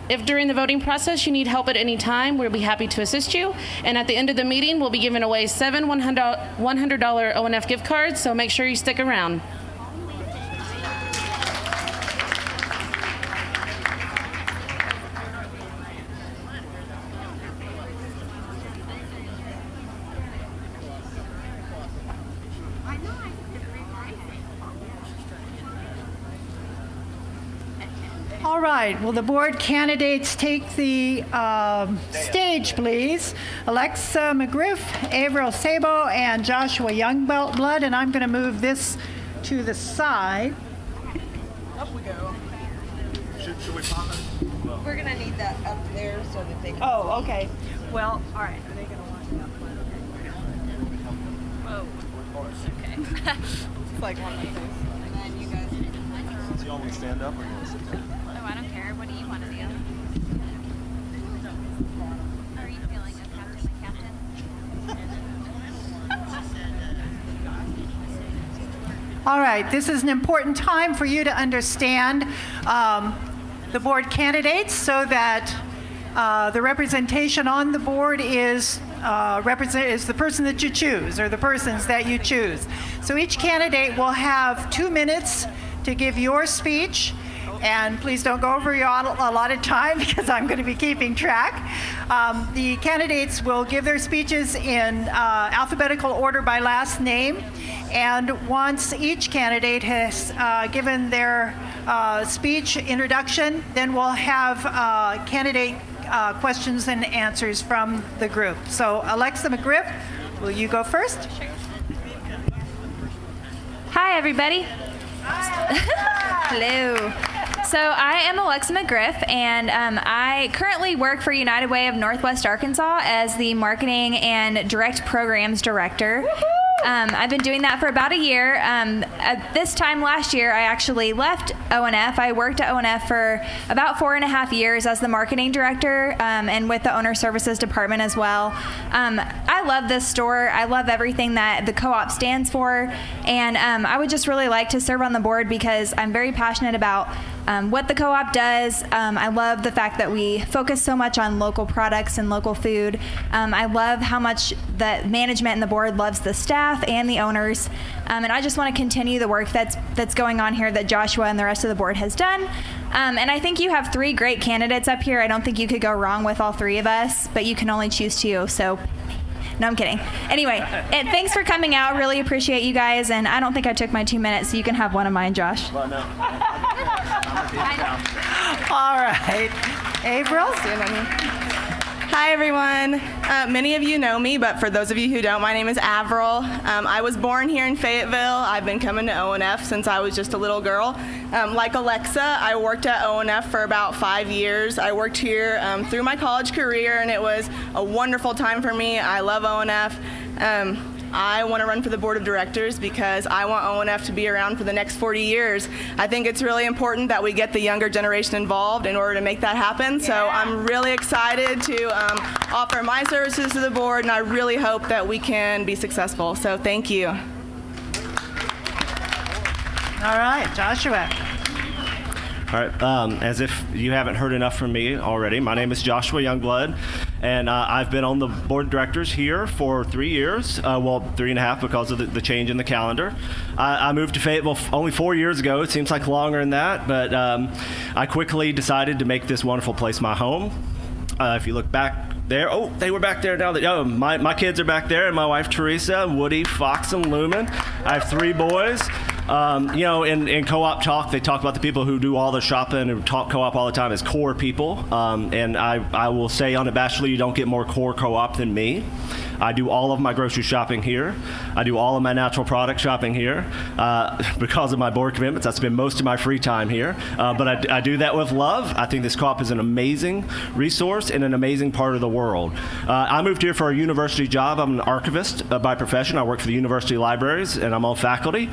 If during the voting process you need help at any time, we'll be happy to assist you. And at the end of the meeting, we'll be giving away 7 $100 ONF gift cards, so make sure you stick around.
All right, will the board candidates take the stage, please? Alexa McGriff, Averill Sabo, and Joshua Youngblood, and I'm going to move this to the side.
Up we go.
Should we pop it?
We're going to need that up there so that they can.
Oh, okay. Well, all right. Are they going to line up?
Whoa. Okay. It's like one of those. And then you guys.
Do you want me to stand up or you want to sit down?
Oh, I don't care. What do you want to do? Are you feeling a captain, my captain?
All right, this is an important time for you to understand the board candidates so that the representation on the board is the person that you choose or the persons that you choose. So each candidate will have 2 minutes to give your speech. And please don't go over your allotted time because I'm going to be keeping track. The candidates will give their speeches in alphabetical order by last name. And once each candidate has given their speech introduction, then we'll have candidate questions and answers from the group. So Alexa McGriff, will you go first?
Sure. Hi, everybody. Hello. So I am Alexa McGriff, and I currently work for United Way of Northwest Arkansas as the Marketing and Direct Programs Director. I've been doing that for about a year. At this time last year, I actually left ONF. I worked at ONF for about 4.5 years as the marketing director and with the owner services department as well. I love this store. I love everything that the co-op stands for, and I would just really like to serve on the board because I'm very passionate about what the co-op does. I love the fact that we focus so much on local products and local food. I love how much the management and the board loves the staff and the owners. And I just want to continue the work that's going on here that Joshua and the rest of the board has done. And I think you have 3 great candidates up here. I don't think you could go wrong with all 3 of us, but you can only choose 2, so no, I'm kidding. Anyway, and thanks for coming out. Really appreciate you guys. And I don't think I took my 2 minutes, so you can have one of mine, Josh.
Well, no.
All right. Averill?
Hi, everyone. Many of you know me, but for those of you who don't, my name is Averill. I was born here in Fayetteville. I've been coming to ONF since I was just a little girl. Like Alexa, I worked at ONF for about 5 years. I worked here through my college career, and it was a wonderful time for me. I love ONF. I want to run for the board of directors because I want ONF to be around for the next 40 years. I think it's really important that we get the younger generation involved in order to make that happen. Yeah. So I'm really excited to offer my services to the board, and I really hope that we can be successful. So thank you.
All right, Joshua.
All right. As if you haven't heard enough from me already, my name is Joshua Youngblood, and I've been on the board of directors here for 3 years. Well, 3.5 because of the change in the calendar. I moved to Fayetteville only 4 years ago. It seems like longer than that, but I quickly decided to make this wonderful place my home. If you look back there, oh, they were back there now. My kids are back there, and my wife Teresa, Woody, Fox, and Lumen. I have 3 boys. In co-op talk, they talk about the people who do all the shopping and talk co-op all the time as core people. And I will say unabashedly, you don't get more core co-op than me. I do all of my grocery shopping here. I do all of my natural product shopping here. Because of my board commitments, I spend most of my free time here. But I do that with love. I think this co-op is an amazing resource and an amazing part of the world. I moved here for a university job. I'm an archivist by profession. I work for the university libraries, and I'm on faculty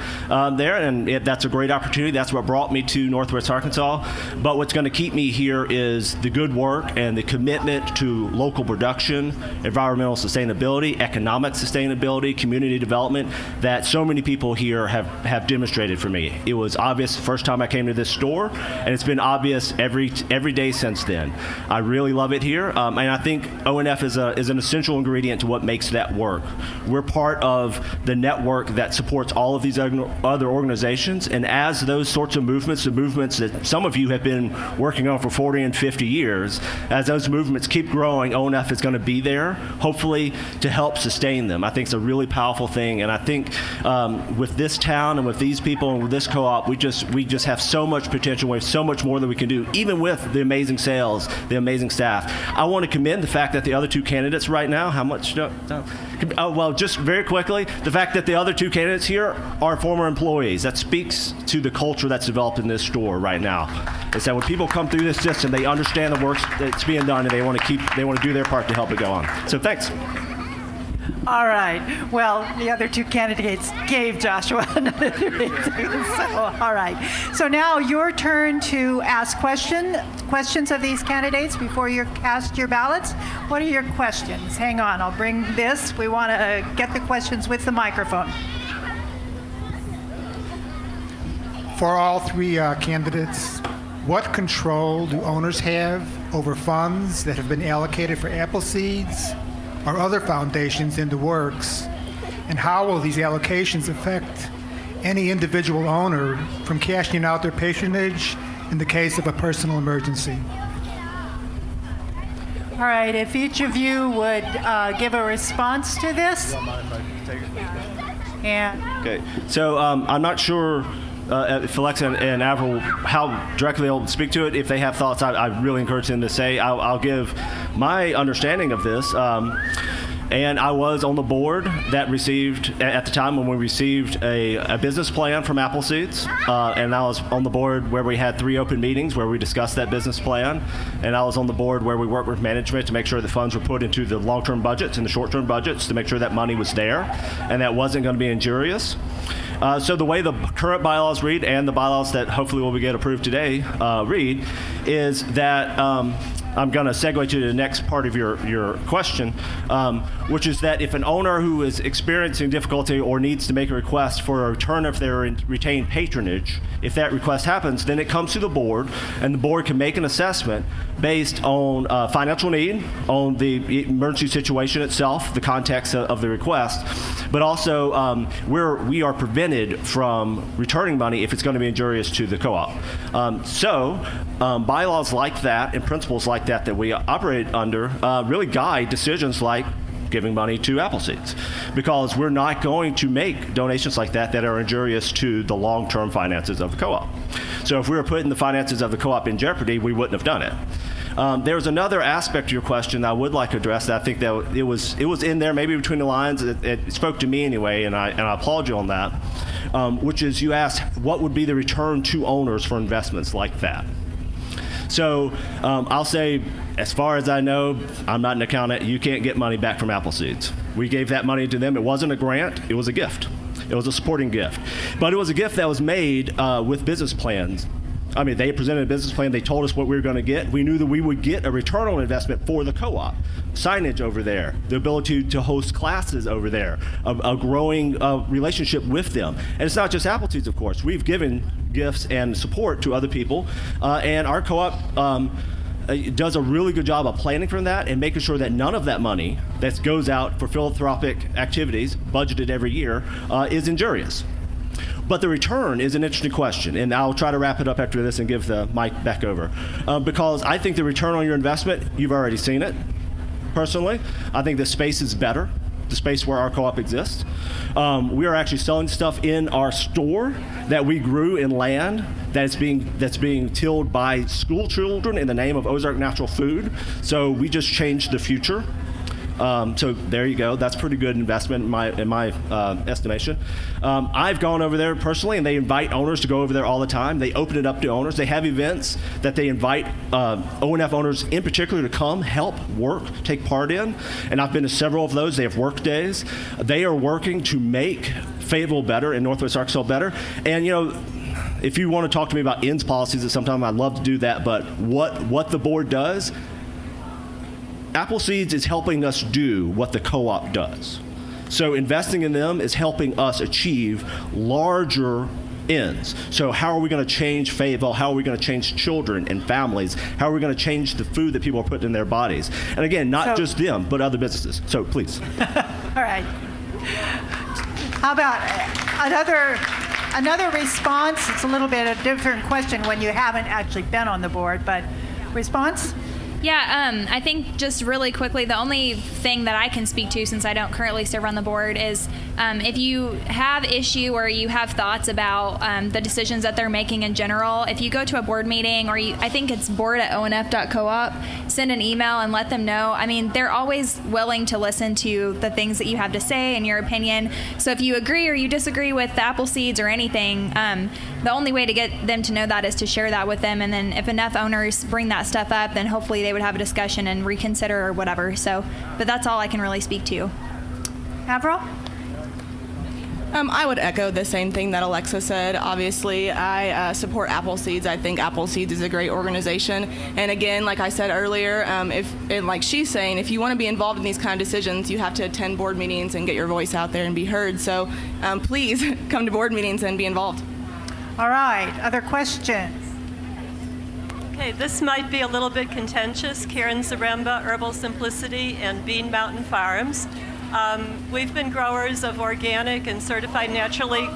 there, and that's a great opportunity. That's what brought me to Northwest Arkansas. But what's going to keep me here is the good work and the commitment to local production, environmental sustainability, economic sustainability, community development that so many people here have demonstrated for me. It was obvious the first time I came to this store, and it's been obvious every day since then. I really love it here, and I think ONF is an essential ingredient to what makes that work. We're part of the network that supports all of these other organizations, and as those sorts of movements, the movements that some of you have been working on for 40 and 50 years, as those movements keep growing, ONF is going to be there, hopefully, to help sustain them. I think it's a really powerful thing, and I think with this town and with these people and with this co-op, we just have so much potential. We have so much more that we can do, even with the amazing sales, the amazing staff. I want to commend the fact that the other 2 candidates right now, how much? Well, just very quickly, the fact that the other 2 candidates here are former employees. That speaks to the culture that's developed in this store right now. It's that when people come through this system, they understand the work that's being done, and they want to do their part to help it go on. So thanks.
All right. Well, the other 2 candidates gave Joshua another 3 seconds. All right. So now your turn to ask questions of these candidates before you cast your ballots. What are your questions? Hang on. I'll bring this. We want to get the questions with the microphone.
For all 3 candidates, what control do owners have over funds that have been allocated for apple seeds or other foundations in the works, and how will these allocations affect any individual owner from cashing out their patronage in the case of a personal emergency?
All right, if each of you would give a response to this.
Okay, so I'm not sure if Alexa and Avril, how directly they'll speak to it. If they have thoughts, I really encourage them to say. I'll give my understanding of this. And I was on the board that received, at the time when we received a business plan from Appleseeds. And I was on the board where we had 3 open meetings where we discussed that business plan. And I was on the board where we worked with management to make sure the funds were put into the long-term budgets and the short-term budgets to make sure that money was there and that wasn't going to be injurious. So the way the current bylaws read and the bylaws that hopefully will get approved today read is that I'm going to segue to the next part of your question, which is that if an owner who is experiencing difficulty or needs to make a request for a return of their retained patronage, if that request happens, then it comes to the board, and the board can make an assessment based on financial need, on the emergency situation itself, the context of the request, but also we are prevented from returning money if it's going to be injurious to the co-op. Bylaws like that and principles like that we operate under really guide decisions like giving money to Appleseeds, because we're not going to make donations like that are injurious to the long-term finances of the co-op. So if we were putting the finances of the co-op in jeopardy, we wouldn't have done it. There was another aspect to your question I would like to address that I think that it was in there, maybe between the lines. It spoke to me anyway, and I applaud you on that, which is you asked what would be the return to owners for investments like that. So I'll say, as far as I know, I'm not an accountant, you can't get money back from Appleseeds. We gave that money to them. It wasn't a grant, it was a gift. It was a supporting gift. But it was a gift that was made with business plans I mean, they presented a business plan. They told us what we were going to get. We knew that we would get a return on investment for the co-op. Signage over there, the ability to host classes over there, a growing relationship with them. And it's not just Appleseeds, of course. We've given gifts and support to other people, and our co-op does a really good job of planning for that and making sure that none of that money that goes out for philanthropic activities budgeted every year is injurious. But the return is an interesting question, and I'll try to wrap it up after this and give the mic back over. Because I think the return on your investment, you've already seen it, personally. I think the space is better, the space where our co-op exists. We are actually selling stuff in our store that we grew in land that's being tilled by school children in the name of Ozark Natural Food. So we just changed the future. So there you go. That's pretty good investment in my estimation. I've gone over there personally, and they invite owners to go over there all the time. They open it up to owners. They have events that they invite ONF owners in particular to come, help, work, take part in. And I've been to several of those. They have work days. They are working to make Fayetteville better and Northwest Arkansas better. And, you know, if you want to talk to me about ends policies at some time, I'd love to do that. But what the board does, Appleseeds is helping us do what the co-op does. So investing in them is helping us achieve larger ends. So how are we going to change Fayetteville? How are we going to change children and families? How are we going to change the food that people are putting in their bodies? And again, not just them, but other businesses. So please.
All right. How about another response? It's a little bit a different question when you haven't actually been on the board, but response?
Yeah, I think just really quickly, the only thing that I can speak to, since I don't currently serve on the board, is if you have issue or you have thoughts about the decisions that they're making in general, if you go to a board meeting, or I think it's board@onf.coop, send an email and let them know. I mean, they're always willing to listen to the things that you have to say and your opinion. So if you agree or you disagree with the Appleseeds or anything, the only way to get them to know that is to share that with them. And then if enough owners bring that stuff up, then hopefully they would have a discussion and reconsider or whatever. So, but that's all I can really speak to.
Avril?
I would echo the same thing that Alexa said. Obviously, I support Appleseeds. I think Appleseeds is a great organization. And again, like I said earlier, and like she's saying, if you want to be involved in these kind of decisions, you have to attend board meetings and get your voice out there and be heard. So please come to board meetings and be involved.
All right. Other questions?
Okay, this might be a little bit contentious. Karen Zaremba, Herbal Simplicity, and Bean Mountain Farms. We've been growers of organic and certified naturally.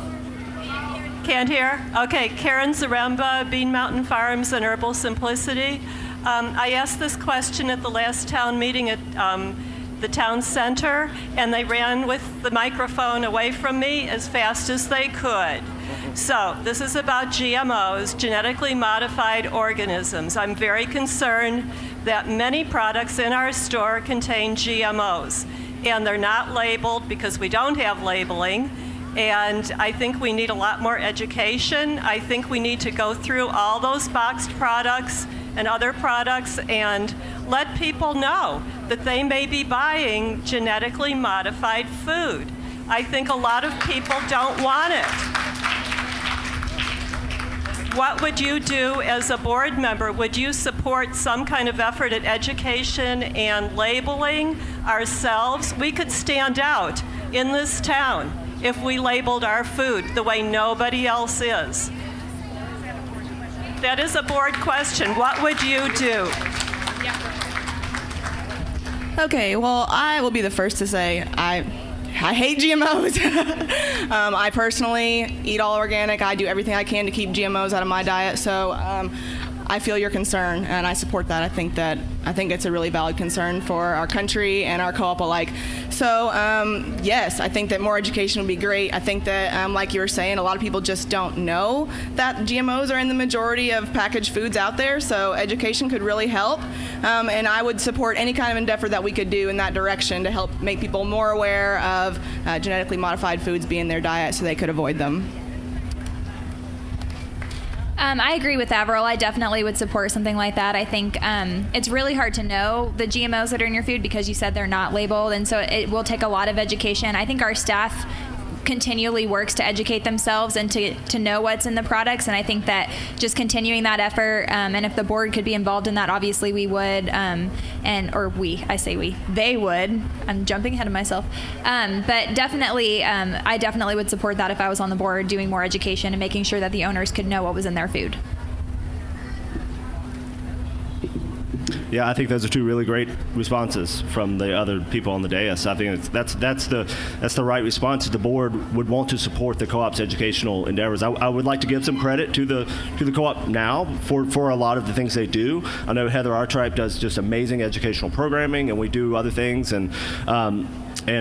Can't hear? Okay, Karen Zaremba, Bean Mountain Farms, and Herbal Simplicity. I asked this question at the last town meeting at the town center, and they ran with the microphone away from me as fast as they could. So this is about GMOs, genetically modified organisms. I'm very concerned that many products in our store contain GMOs, and they're not labeled because we don't have labeling. And I think we need a lot more education. I think we need to go through all those boxed products and other products and let people know that they may be buying genetically modified food. I think a lot of people don't want it. What would you do as a board member? Would you support some kind of effort at education and labeling ourselves? We could stand out in this town if we labeled our food the way nobody else is. That is a board question. What would you do?
Okay, well, I will be the first to say I hate GMOs. I personally eat all organic. I do everything I can to keep GMOs out of my diet. So I feel your concern, and I support that. I think it's a really valid concern for our country and our co-op alike. So yes, I think that more education would be great. I think that, like you were saying, a lot of people just don't know that GMOs are in the majority of packaged foods out there. So education could really help, and I would support any kind of endeavor that we could do in that direction to help make people more aware of genetically modified foods being in their diet so they could avoid them.
I agree with Avril. I definitely would support something like that. I think it's really hard to know the GMOs that are in your food because you said they're not labeled, and so it will take a lot of education. I think our staff continually works to educate themselves and to know what's in the products. And I think that just continuing that effort, and if the board could be involved in that, obviously we would, they would. I'm jumping ahead of myself. But definitely, I definitely would support that if I was on the board, doing more education and making sure that the owners could know what was in their food.
Yeah, I think those are two really great responses from the other people on the dais. I think that's the right response. The board would want to support the co-op's educational endeavors. I would like to give some credit to the co-op now for a lot of the things they do. I know Heather Artripe does just amazing educational programming, and we do other things, and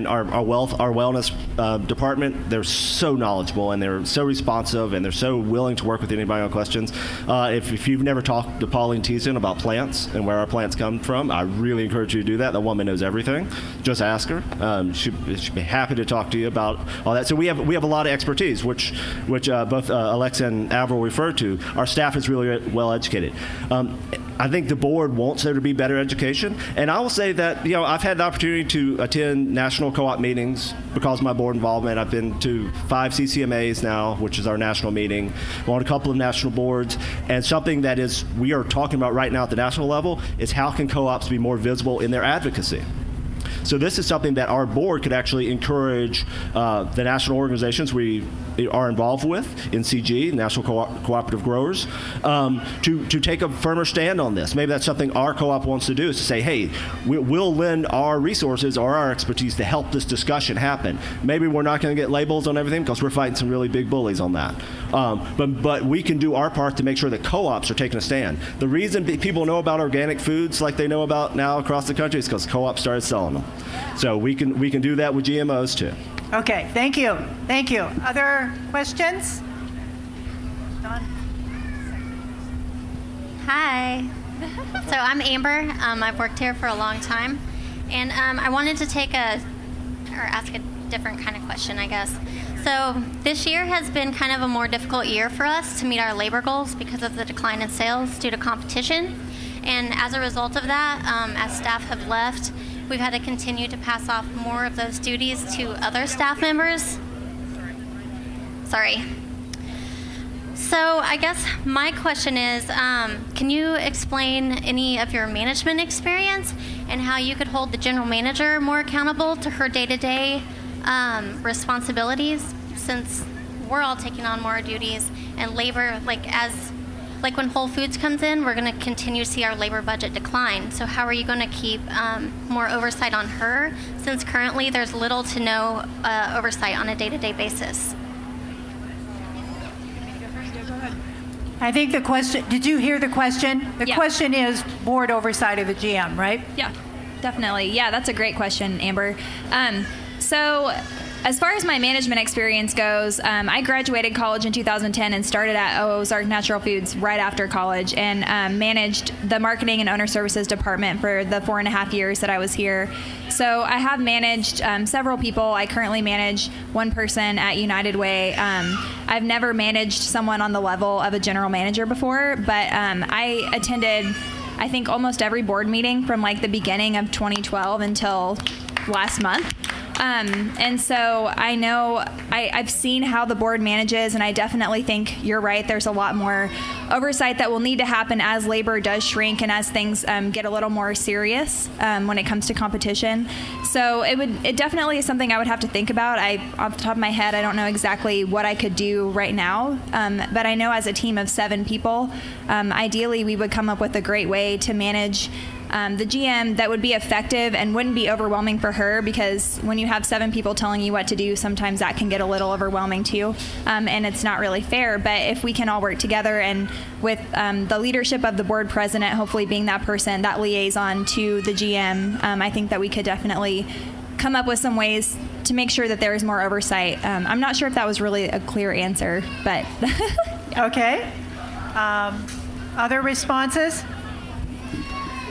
our wellness department, they're so knowledgeable and they're so responsive and they're so willing to work with anybody on questions. If you've never talked to Pauline Thiessen about plants and where our plants come from, I really encourage you to do that. The woman knows everything. Just ask her. She'd be happy to talk to you about all that. So we have a lot of expertise, which both Alexa and Avril referred to. Our staff is really well educated. I think the board wants there to be better education, and I will say that I've had the opportunity to attend national co-op meetings because of my board involvement. I've been to 5 CCMAs now, which is our national meeting. I'm on a couple of national boards, and something that we are talking about right now at the national level is how can co-ops be more visible in their advocacy. So this is something that our board could actually encourage the national organizations we are involved with, NCG, National Cooperative Growers, to take a firmer stand on this. Maybe that's something our co-op wants to do, is to say, hey, we'll lend our resources or our expertise to help this discussion happen. Maybe we're not going to get labels on everything because we're fighting some really big bullies on that. But we can do our part to make sure that co-ops are taking a stand. The reason people know about organic foods like they know about now across the country is because co-ops started selling them. So we can do that with GMOs too.
Okay, thank you. Thank you. Other questions? Dawn?
Hi. So I'm Amber. I've worked here for a long time. And I wanted to ask a different kind of question, I guess. So this year has been kind of a more difficult year for us to meet our labor goals because of the decline in sales due to competition. And as a result of that, as staff have left, we've had to continue to pass off more of those duties to other staff members. Sorry. So I guess my question is, can you explain any of your management experience and how you could hold the general manager more accountable to her day-to-day responsibilities, since we're all taking on more duties and labor, like when Whole Foods comes in, we're going to continue to see our labor budget decline. So how are you going to keep more oversight on her, since currently there's little to no oversight on a day-to-day basis?
I think the question, did you hear the question? The question is board oversight of the GM, right?
Yeah, definitely. Yeah, that's a great question, Amber. So as far as my management experience goes, I graduated college in 2010 and started at Ozark Natural Foods right after college, and managed the marketing and owner services department for the 4.5 years that I was here. So I have managed several people. I currently manage one person at United Way. I've never managed someone on the level of a general manager before, but I attended, I think, almost every board meeting from like the beginning of 2012 until last month. And so I know I've seen how the board manages, and I definitely think you're right. There's a lot more oversight that will need to happen as labor does shrink and as things get a little more serious when it comes to competition. So it definitely is something I would have to think about. Off the top of my head, I don't know exactly what I could do right now, but I know as a team of 7 people, ideally we would come up with a great way to manage the GM that would be effective and wouldn't be overwhelming for her, because when you have 7 people telling you what to do, sometimes that can get a little overwhelming too, and it's not really fair. But if we can all work together, and with the leadership of the board president hopefully being that person, that liaison to the GM, I think that we could definitely come up with some ways to make sure that there is more oversight. I'm not sure if that was really a clear answer, but
Okay. Other responses?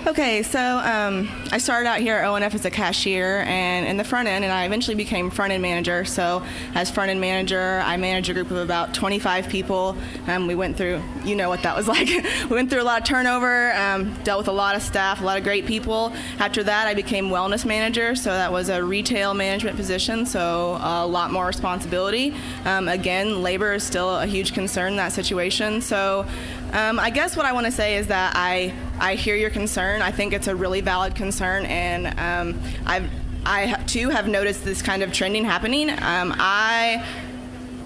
Okay, so I started out here at ONF as a cashier and in the front end, and I eventually became front end manager. So as front end manager, I managed a group of about 25 people. We went through, you know what that was like. We went through a lot of turnover, dealt with a lot of staff, a lot of great people. After that, I became wellness manager, so that was a retail management position, so a lot more responsibility. Again, labor is still a huge concern in that situation. So I guess what I want to say is that I hear your concern. I think it's a really valid concern, and I too have noticed this kind of trending happening. I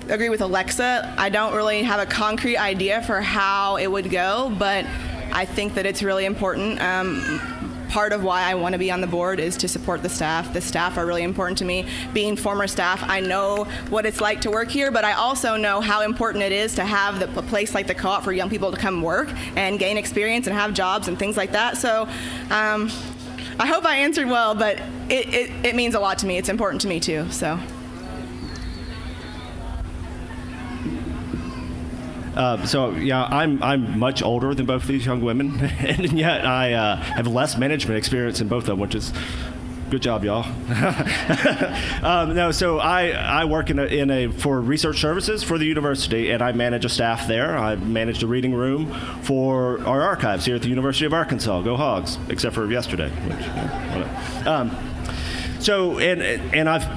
agree with Alexa. I don't really have a concrete idea for how it would go, but I think that it's really important. Part of why I want to be on the board is to support the staff. The staff are really important to me. Being former staff, I know what it's like to work here, but I also know how important it is to have a place like the Co-op for young people to come work and gain experience and have jobs and things like that. So I hope I answered well, but it means a lot to me. It's important to me too. So.
I'm much older than both these young women, and yet I have less management experience than both of them, which is good job, y'all. So I work for research services for the university, and I manage a staff there. I manage the reading room for our archives here at the University of Arkansas. Go Hogs! Except for yesterday.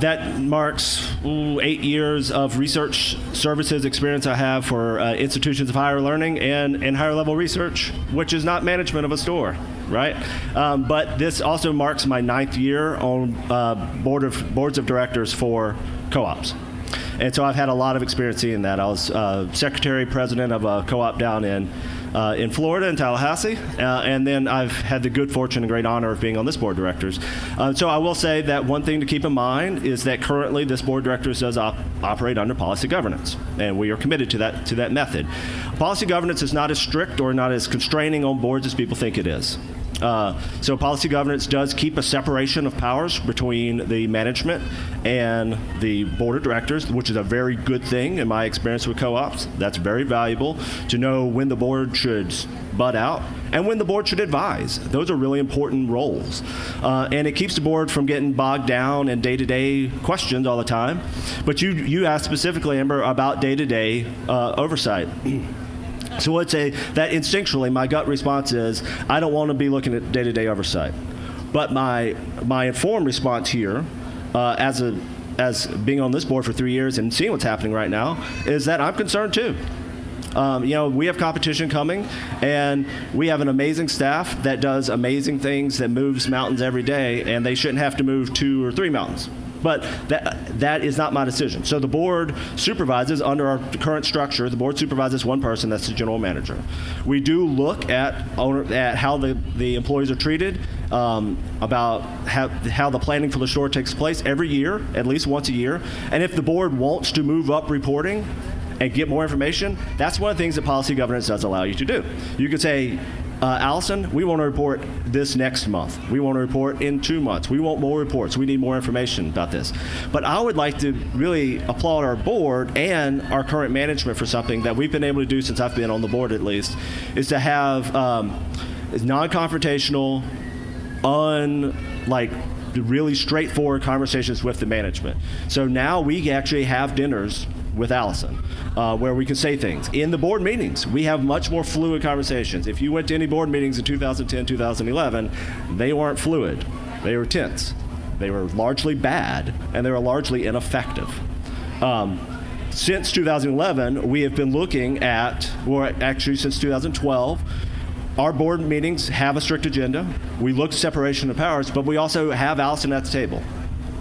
That marks 8 years of research services experience I have for institutions of higher learning and higher level research, which is not management of a store, right? But this also marks my 9th year on boards of directors for co-ops. And so I've had a lot of experience seeing that. I was secretary president of a co-op down in Florida, in Tallahassee, and then I've had the good fortune and great honor of being on this board of directors. So I will say that one thing to keep in mind is that currently this board of directors does operate under policy governance, and we are committed to that method. Policy governance is not as strict or not as constraining on boards as people think it is. So policy governance does keep a separation of powers between the management and the board of directors, which is a very good thing in my experience with co-ops. That's very valuable to know when the board should butt out and when the board should advise. Those are really important roles. And it keeps the board from getting bogged down in day-to-day questions all the time. But you asked specifically, Amber, about day-to-day oversight. So let's say that instinctually my gut response is I don't want to be looking at day-to-day oversight. But my informed response here, as being on this board for 3 years and seeing what's happening right now, is that I'm concerned too. We have competition coming, and we have an amazing staff that does amazing things, that moves mountains every day, and they shouldn't have to move 2 or 3 mountains. But that is not my decision. So the board supervises under our current structure. The board supervises one person, that's the general manager. We do look at how the employees are treated, about how the planning for the store takes place every year, at least once a year. And if the board wants to move up reporting and get more information, that's one of the things that policy governance does allow you to do. You could say, Allison, we want to report this next month. We want to report in 2 months. We want more reports. We need more information about this. But I would like to really applaud our board and our current management for something that we've been able to do since I've been on the board at least, is to have non-confrontational, really straightforward conversations with the management. So now we actually have dinners with Allison, where we can say things. In the board meetings, we have much more fluid conversations. If you went to any board meetings in 2010, 2011, they weren't fluid. They were tense. They were largely bad, and they were largely ineffective. Since 2011, we have been looking at, or actually since 2012, our board meetings have a strict agenda. We look at separation of powers, but we also have Allison at the table.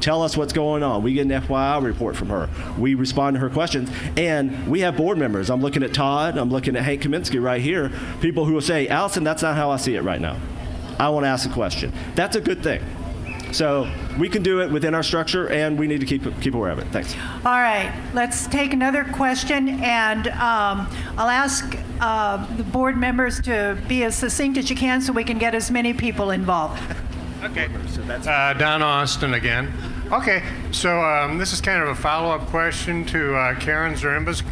Tell us what's going on. We get an FYI report from her. We respond to her questions. And we have board members. I'm looking at Todd. I'm looking at Hank Kaminsky right here. People who will say, Allison, that's not how I see it right now. I want to ask a question. That's a good thing. So we can do it within our structure, and we need to keep aware of it. Thanks.
All right. Let's take another question, and I'll ask the board members to be as succinct as you can so we can get as many people involved.
Okay. So that's Don Austin again. Okay, so this is kind of a follow-up question to Karen Zaremba's.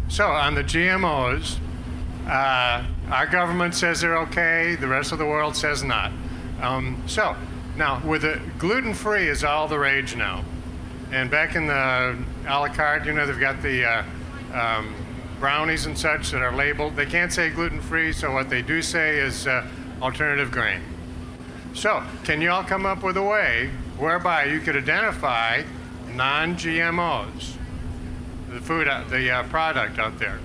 So on the GMOs, Our government says they're okay, the rest of the world says not. So, now, with the gluten-free is all the rage now. And back in the a la carte, you know, they've got the brownies and such that are labeled. They can't say gluten-free, so what they do say is alternative grain. So, can you all come up with a way whereby you could identify non-GMOs, the food, the product out there?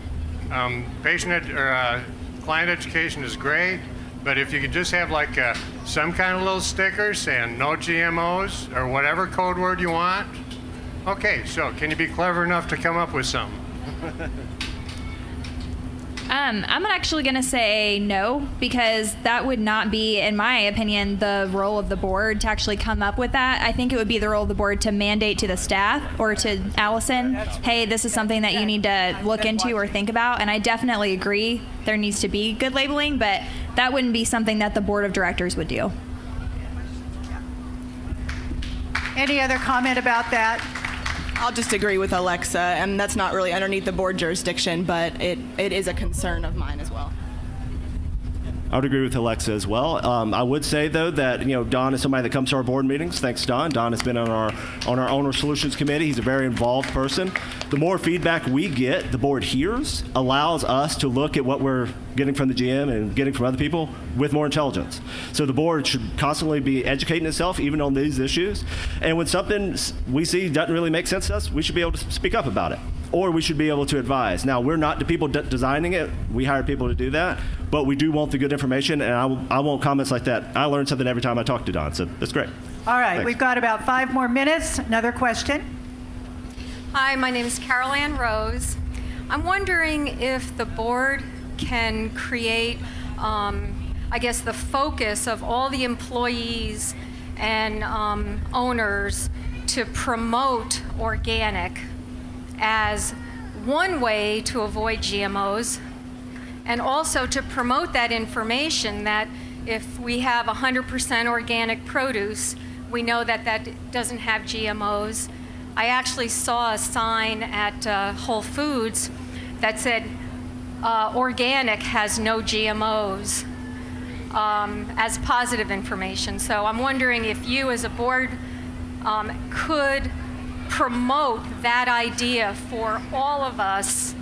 Client education is great, but if you could just have like some kind of little sticker saying no GMOs or whatever code word you want. Okay, so can you be clever enough to come up with something?
I'm actually going to say no, because that would not be, in my opinion, the role of the board to actually come up with that. I think it would be the role of the board to mandate to the staff or to Allison, hey, this is something that you need to look into or think about. And I definitely agree there needs to be good labeling, but that wouldn't be something that the board of directors would do.
Any other comment about that?
I'll just agree with Alexa, and that's not really underneath the board jurisdiction, but it is a concern of mine as well.
I would agree with Alexa as well. I would say, though, that Don is somebody that comes to our board meetings. Thanks, Don. Don has been on our Owner Solutions Committee. He's a very involved person. The more feedback we get, the board hears, allows us to look at what we're getting from the GM and getting from other people with more intelligence. So the board should constantly be educating itself, even on these issues. And when something we see doesn't really make sense to us, we should be able to speak up about it, or we should be able to advise. Now, we're not the people designing it. We hire people to do that, but we do want the good information, and I want comments like that. I learn something every time I talk to Don, so that's great.
All right,
Thanks.
We've got about 5 more minutes. Another question.
Hi, my name is Carol Ann Rose. I'm wondering if the board can create, I guess, the focus of all the employees and owners to promote organic as one way to avoid GMOs, and also to promote that information that if we have 100% organic produce, we know that that doesn't have GMOs. I actually saw a sign at Whole Foods that said organic has no GMOs as positive information. So I'm wondering if you as a board could promote that idea for all of us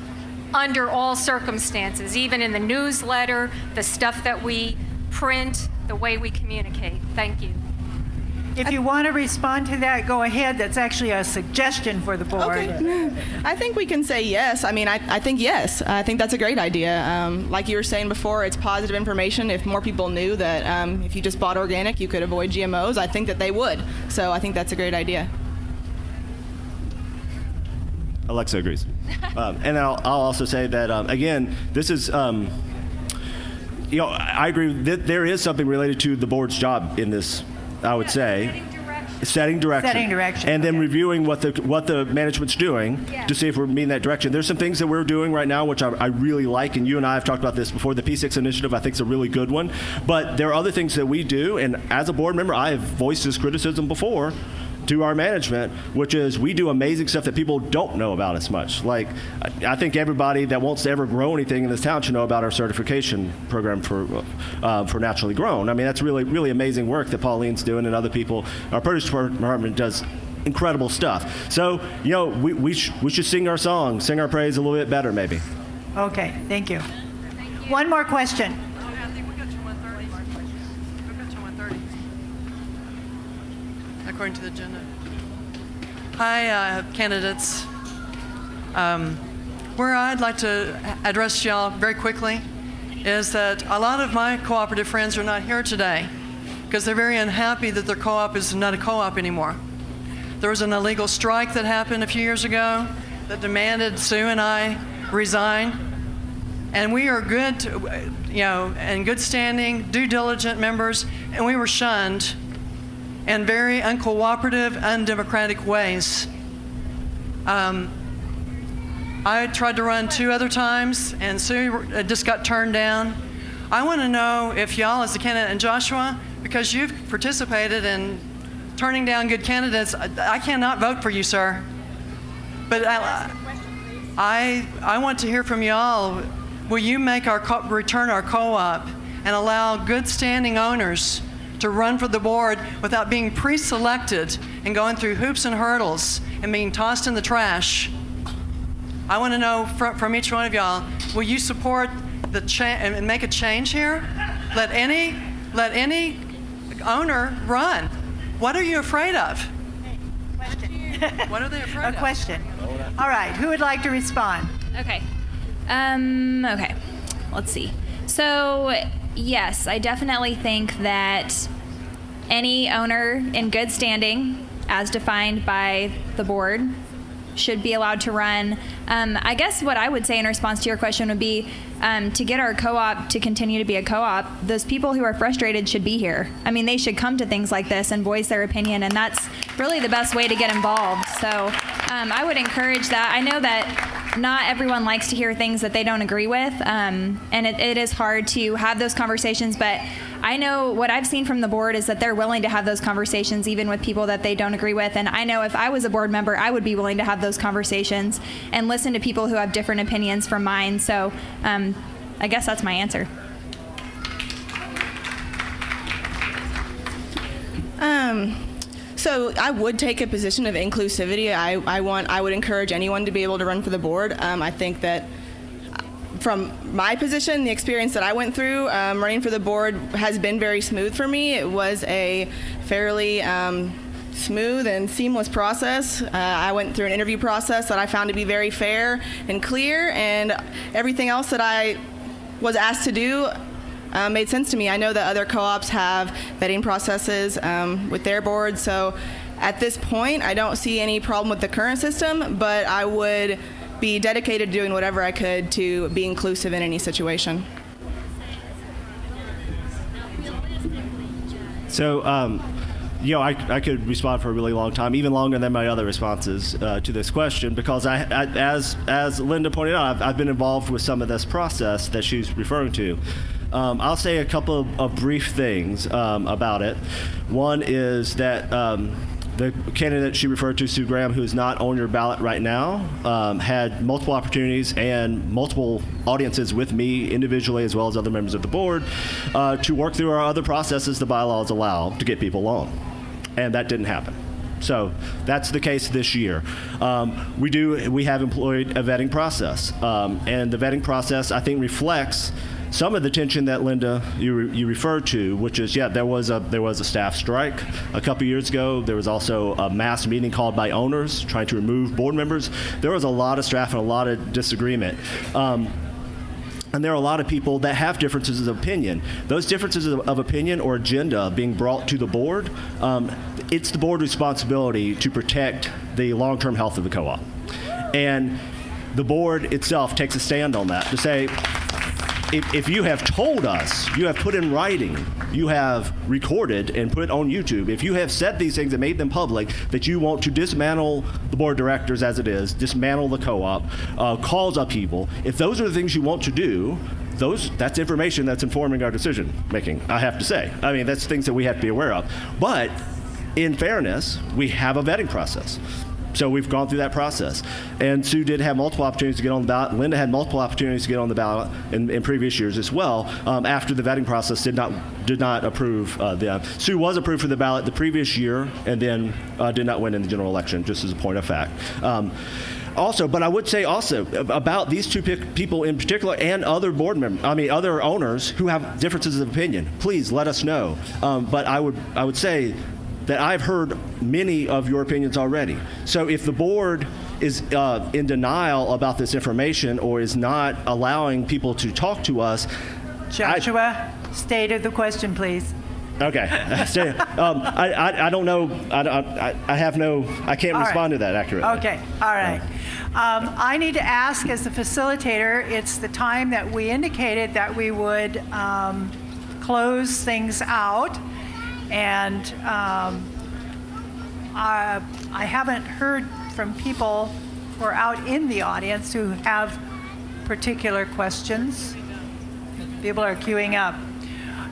under all circumstances, even in the newsletter, the stuff that we print, the way we communicate. Thank you.
If you want to respond to that, go ahead. That's actually a suggestion for the board.
Okay. I think we can say yes. I mean, I think yes. I think that's a great idea. Like you were saying before, it's positive information. If more people knew that if you just bought organic, you could avoid GMOs, I think that they would. So I think that's a great idea.
Alexa agrees. And I'll also say that, again, this is, I agree that there is something related to the board's job in this, I would say. Setting direction. And then reviewing what the management's doing to see if we're meeting that direction. There's some things that we're doing right now, which I really like, and you and I have talked about this before. The P6 initiative, I think, is a really good one. But there are other things that we do, and as a board member, I have voiced this criticism before to our management, which is we do amazing stuff that people don't know about as much. Like, I think everybody that wants to ever grow anything in this town should know about our certification program for naturally grown. I mean, that's really, really amazing work that Pauline's doing and other people. Our produce department does incredible stuff. So, we should sing our song, sing our praise a little bit better, maybe.
Okay, thank you. One more question.
According to the agenda. Hi, candidates. Where I'd like to address y'all very quickly is that a lot of my cooperative friends are not here today because they're very unhappy that their co-op is not a co-op anymore. There was an illegal strike that happened a few years ago that demanded Sue and I resign. And we are good, in good standing, due diligent members, and we were shunned in very uncooperative, undemocratic ways. I tried to run 2 other times, and Sue just got turned down. I want to know if y'all, as the candidate, and Joshua, because you've participated in turning down good candidates, I cannot vote for you, sir. But I want to hear from y'all will you make return our co-op and allow good standing owners to run for the board without being pre-selected and going through hoops and hurdles and being tossed in the trash? I want to know from each one of y'all, will you support the and make a change here? Let any owner run. What are you afraid of? What are they afraid of?
A question. All right, who would like to respond?
Okay. Okay. Let's see. So, yes, I definitely think that any owner in good standing, as defined by the board, should be allowed to run. I guess what I would say in response to your question would be to get our co-op to continue to be a co-op, those people who are frustrated should be here. I mean, they should come to things like this and voice their opinion, and that's really the best way to get involved. So I would encourage that. I know that not everyone likes to hear things that they don't agree with, and it is hard to have those conversations, but I know what I've seen from the board is that they're willing to have those conversations even with people that they don't agree with, and I know if I was a board member, I would be willing to have those conversations and listen to people who have different opinions from mine. So I guess that's my answer.
So I would take a position of inclusivity. I would encourage anyone to be able to run for the board. I think that from my position, the experience that I went through running for the board has been very smooth for me. It was a fairly smooth and seamless process. I went through an interview process that I found to be very fair and clear, and everything else that I was asked to do made sense to me. I know that other co-ops have vetting processes with their boards, so at this point, I don't see any problem with the current system, but I would be dedicated to doing whatever I could to be inclusive in any situation.
So, I could respond for a really long time, even longer than my other responses to this question, because as Linda pointed out, I've been involved with some of this process that she's referring to. I'll say a couple of brief things about it. One is that the candidate she referred to, Sue Graham, who is not on your ballot right now, had multiple opportunities and multiple audiences with me individually as well as other members of the board to work through our other processes the bylaws allow to get people on. And that didn't happen. So that's the case this year. We have employed a vetting process. And the vetting process, I think, reflects some of the tension that Linda you referred to, which is there was a staff strike a couple years ago. There was also a mass meeting called by owners trying to remove board members. There was a lot of strife and a lot of disagreement. And there are a lot of people that have differences of opinion. Those differences of opinion or agenda being brought to the board, it's the board's responsibility to protect the long-term health of the co-op. And the board itself takes a stand on that to say, if you have told us, you have put in writing, you have recorded and put on YouTube, if you have said these things and made them public, that you want to dismantle the board of directors as it is, dismantle the co-op, cause upheaval, if those are the things you want to do, that's information that's informing our decision making, I have to say. I mean, that's things that we have to be aware of. But in fairness, we have a vetting process. So we've gone through that process. And Sue did have multiple opportunities to get on the ballot. Linda had multiple opportunities to get on the ballot in previous years as well, after the vetting process did not approve them. Sue was approved for the ballot the previous year and then did not win in the general election, just as a point of fact. But I would say also about these two people in particular and other other owners who have differences of opinion, please let us know. But I would say that I've heard many of your opinions already. So if the board is in denial about this information or is not allowing people to talk to us,
Joshua, state of the question, please.
Okay. I don't know. I can't respond to that accurately.
Okay. All right. I need to ask, as the facilitator, it's the time that we indicated that we would close things out. And I haven't heard from people who are out in the audience who have particular questions. People are queuing up.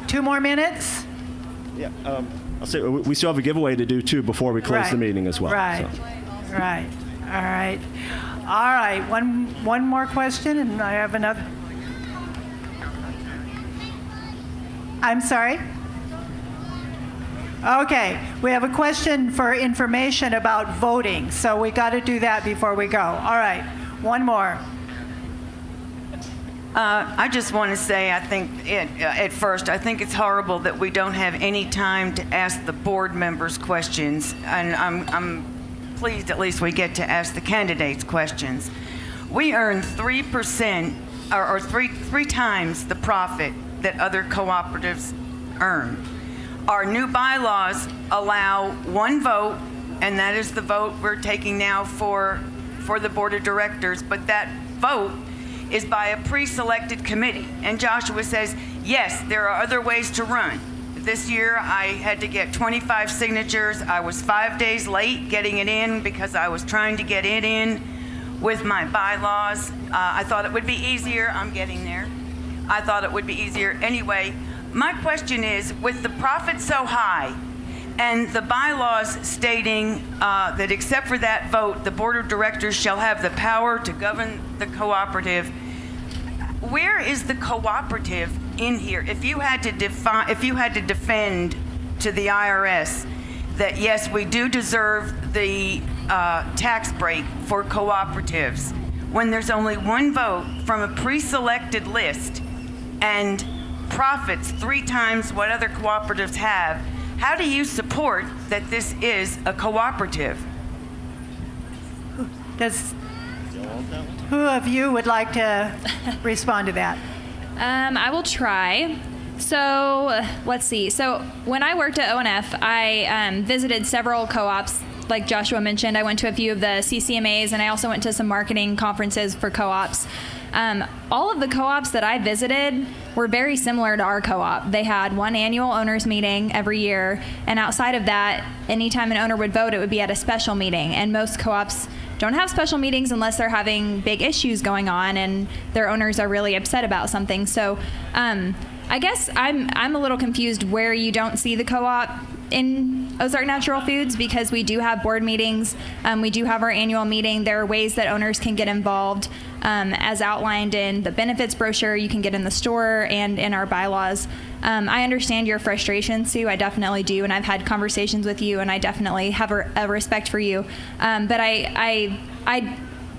2 more minutes?
Yeah, I'll say we still have a giveaway to do too before we close the meeting as well.
Right. All right. One more question, and I have another. I'm sorry? Okay, we have a question for information about voting, so we got to do that before we go. All right, one more.
I just want to say, I think at first, I think it's horrible that we don't have any time to ask the board members questions, and I'm pleased at least we get to ask the candidates questions. We earn 3% or three times the profit that other cooperatives earn. Our new bylaws allow one vote, and that is the vote we're taking now for the board of directors, but that vote is by a pre-selected committee. And Joshua says, yes, there are other ways to run. This year, I had to get 25 signatures. I was 5 days late getting it in because I was trying to get it in with my bylaws. I thought it would be easier. I'm getting there. I thought it would be easier. Anyway, my question is, with the profit so high and the bylaws stating that except for that vote, the board of directors shall have the power to govern the cooperative, where is the cooperative in here? If you had to defend to the IRS that yes, we do deserve the tax break for cooperatives, when there's only one vote from a pre-selected list and profits 3 times what other cooperatives have, how do you support that this is a cooperative?
Who of you would like to respond to that?
I will try. So let's see. So when I worked at ONF, I visited several co-ops. Like Joshua mentioned, I went to a few of the CCMAs, and I also went to some marketing conferences for co-ops. All of the co-ops that I visited were very similar to our co-op. They had one annual owners meeting every year, and outside of that, anytime an owner would vote, it would be at a special meeting. And most co-ops don't have special meetings unless they're having big issues going on and their owners are really upset about something. So I guess I'm a little confused where you don't see the co-op in Ozark Natural Foods, because we do have board meetings. We do have our annual meeting. There are ways that owners can get involved, as outlined in the benefits brochure you can get in the store and in our bylaws. I understand your frustration, Sue. I definitely do, and I've had conversations with you, and I definitely have a respect for you. But I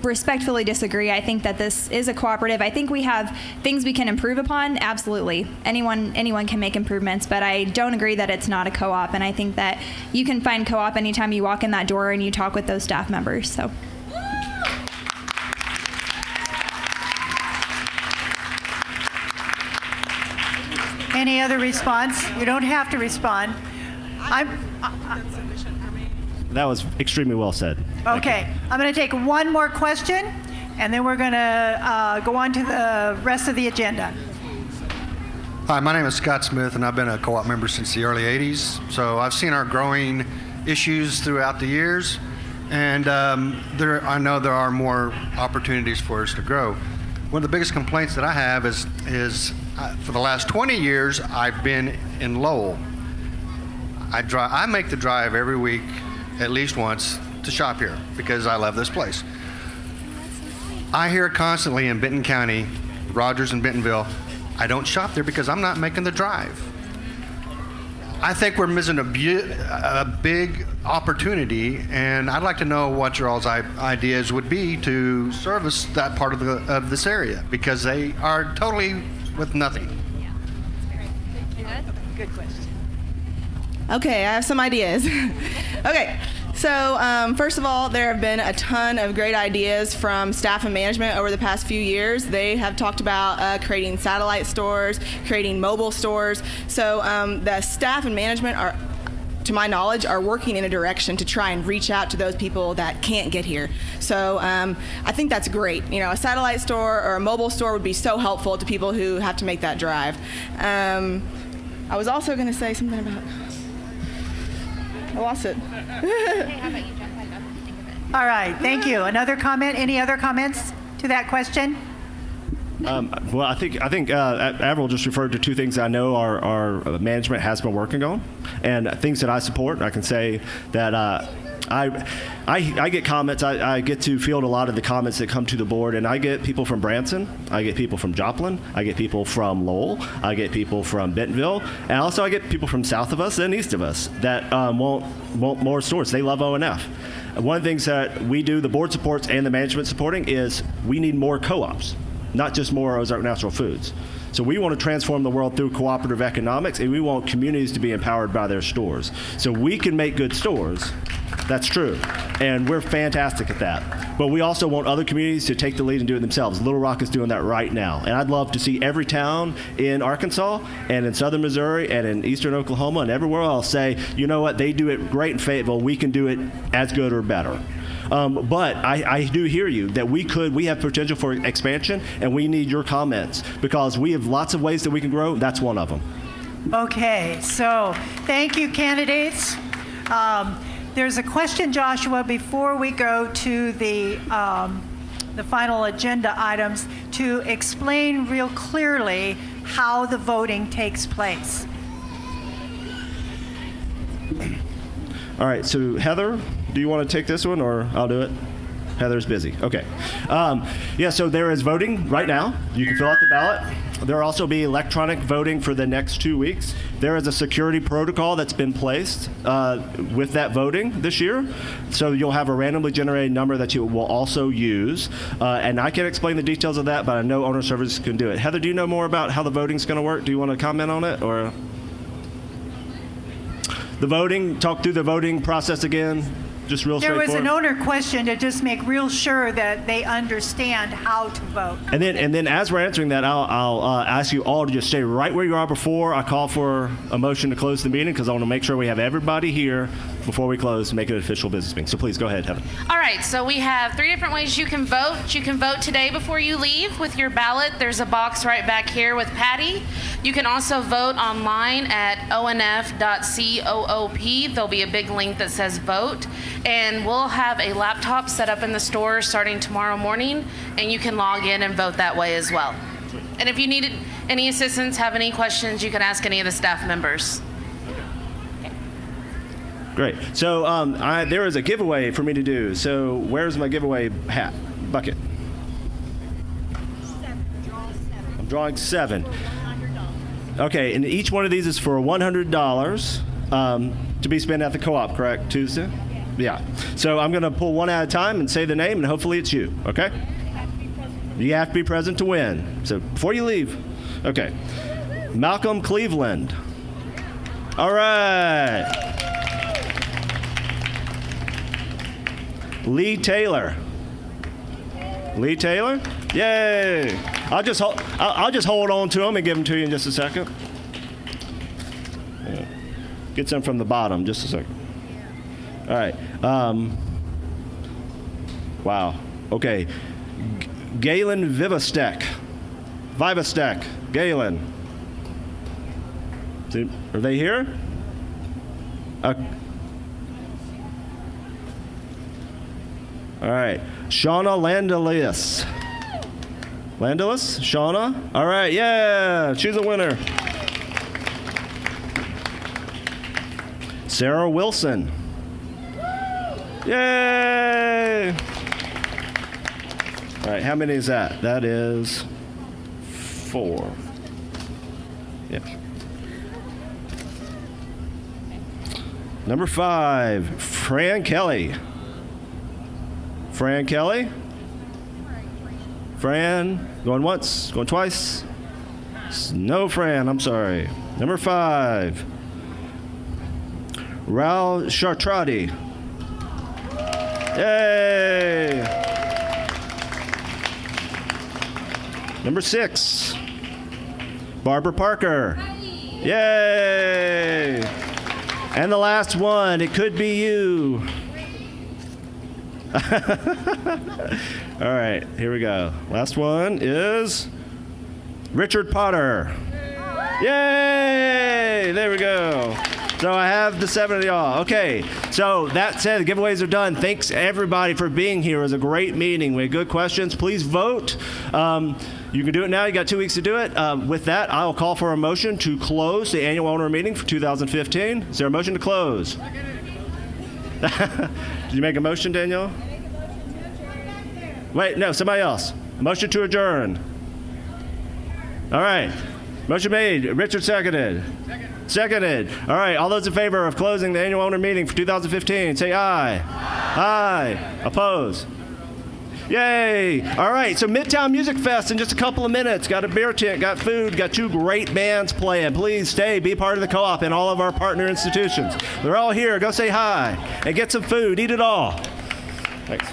respectfully disagree. I think that this is a cooperative. I think we have things we can improve upon. Absolutely. Anyone can make improvements, but I don't agree that it's not a co-op. And I think that you can find co-op anytime you walk in that door and you talk with those staff members. So.
Any other response? You don't have to respond.
That was extremely well said.
Okay, I'm going to take one more question, and then we're going to go on to the rest of the agenda.
Hi, my name is Scott Smith, and I've been a co-op member since the early 80s. So I've seen our growing issues throughout the years, and I know there are more opportunities for us to grow. One of the biggest complaints that I have is for the last 20 years, I've been in Lowell. I make the drive every week, at least once, to shop here because I love this place. I hear constantly in Benton County, Rogers and Bentonville, I don't shop there because I'm not making the drive. I think we're missing a big opportunity, and I'd like to know what your all's ideas would be to service that part of this area, because they are totally with nothing.
Good question. Okay, I have some ideas. Okay, so first of all, there have been a ton of great ideas from staff and management over the past few years. They have talked about creating satellite stores, creating mobile stores. So the staff and management are, to my knowledge, are working in a direction to try and reach out to those people that can't get here. So I think that's great. You know, a satellite store or a mobile store would be so helpful to people who have to make that drive. I was also going to say something about... I lost it.
All right, thank you. Another comment? Any other comments to that question?
Well, I think Avril just referred to two things I know our management has been working on, and things that I support. I can say that I get comments. I get to field a lot of the comments that come to the board, and I get people from Branson, I get people from Joplin, I get people from Lowell, I get people from Bentonville, and also I get people from south of us and east of us that want more stores. They love ONF. One of the things that we do, the board supports and the management supporting, is we need more co-ops, not just more Ozark Natural Foods. So we want to transform the world through cooperative economics, and we want communities to be empowered by their stores. So we can make good stores. That's true. And we're fantastic at that. But we also want other communities to take the lead and do it themselves. Little Rock is doing that right now. And I'd love to see every town in Arkansas and in southern Missouri and in eastern Oklahoma and everywhere else say, you know what, they do it great in Fayetteville. We can do it as good or better. But I do hear you that we have potential for expansion, and we need your comments because we have lots of ways that we can grow. That's one of them.
Okay, so thank you, candidates. There's a question, Joshua, before we go to the final agenda items, to explain real clearly how the voting takes place.
All right, so Heather, do you want to take this one, or I'll do it? Heather's busy. Okay. Yeah, so there is voting right now. You can fill out the ballot. There will also be electronic voting for the next 2 weeks. There is a security protocol that's been placed with that voting this year. So you'll have a randomly generated number that you will also use. And I can't explain the details of that, but I know owner services can do it. Heather, do you know more about how the voting's going to work? Do you want to comment on it, or? The voting, talk through the voting process again, just real
There
straightforward.
was an owner question to just make real sure that they understand how to vote.
And then as we're answering that, I'll ask you all to just stay right where you are before I call for a motion to close the meeting, because I want to make sure we have everybody here before we close to make it an official business meeting. So please go ahead, Heather.
All right, so we have 3 different ways you can vote. You can vote today before you leave with your ballot. There's a box right back here with Patty. You can also vote online at onf.coop. There'll be a big link that says vote. And we'll have a laptop set up in the store starting tomorrow morning, and you can log in and vote that way as well. And if you need any assistance, have any questions, you can ask any of the staff members.
Great. So there is a giveaway for me to do. So where's my giveaway bucket? I'm drawing 7. Okay, and each one of these is for $100 to be spent at the co-op, correct? Tuesday? Yeah. So I'm going to pull one at a time and say the name, and hopefully it's you, okay? You have to be present to win. So before you leave, okay. Malcolm Cleveland. All right. Lee Taylor. Lee Taylor? Yay! I'll just hold on to him and give them to you in just a second. Yeah. Get some from the bottom, just a second. All right. Wow. Okay. Galen Vivastek. Galen. Are they here? All right. Shauna Landelis. Shauna? All right, yeah, she's a winner. Sarah Wilson. Yay! All right, how many is that? That is 4. Yep. Number 5, Fran Kelly. Fran, going once, going twice. No, Fran, I'm sorry. Number 5, Raul Chartradi. Yay! Number 6, Barbara Parker. Yay! And the last one, it could be you. All right, here we go. Last one is Richard Potter. Yay! There we go. So I have the 7 of y'all. Okay, so that said, the giveaways are done. Thanks everybody for being here. It was a great meeting. We had good questions. Please vote. You can do it now. You got 2 weeks to do it. With that, I will call for a motion to close the annual owner meeting for 2015. Is there a motion to close? Did you make a motion, Danielle? Wait, no, somebody else. Motion to adjourn. All right. Motion made. Richard seconded. Seconded. All right. All those in favor of closing the annual owner meeting for 2015, say aye. Aye. Oppose. Yay. All right. So Midtown Music Fest in just a couple of minutes. Got a beer tent, got food, got 2 great bands playing. Please stay, be part of the co-op and all of our partner institutions. They're all here. Go say hi and get some food. Eat it all. Thanks.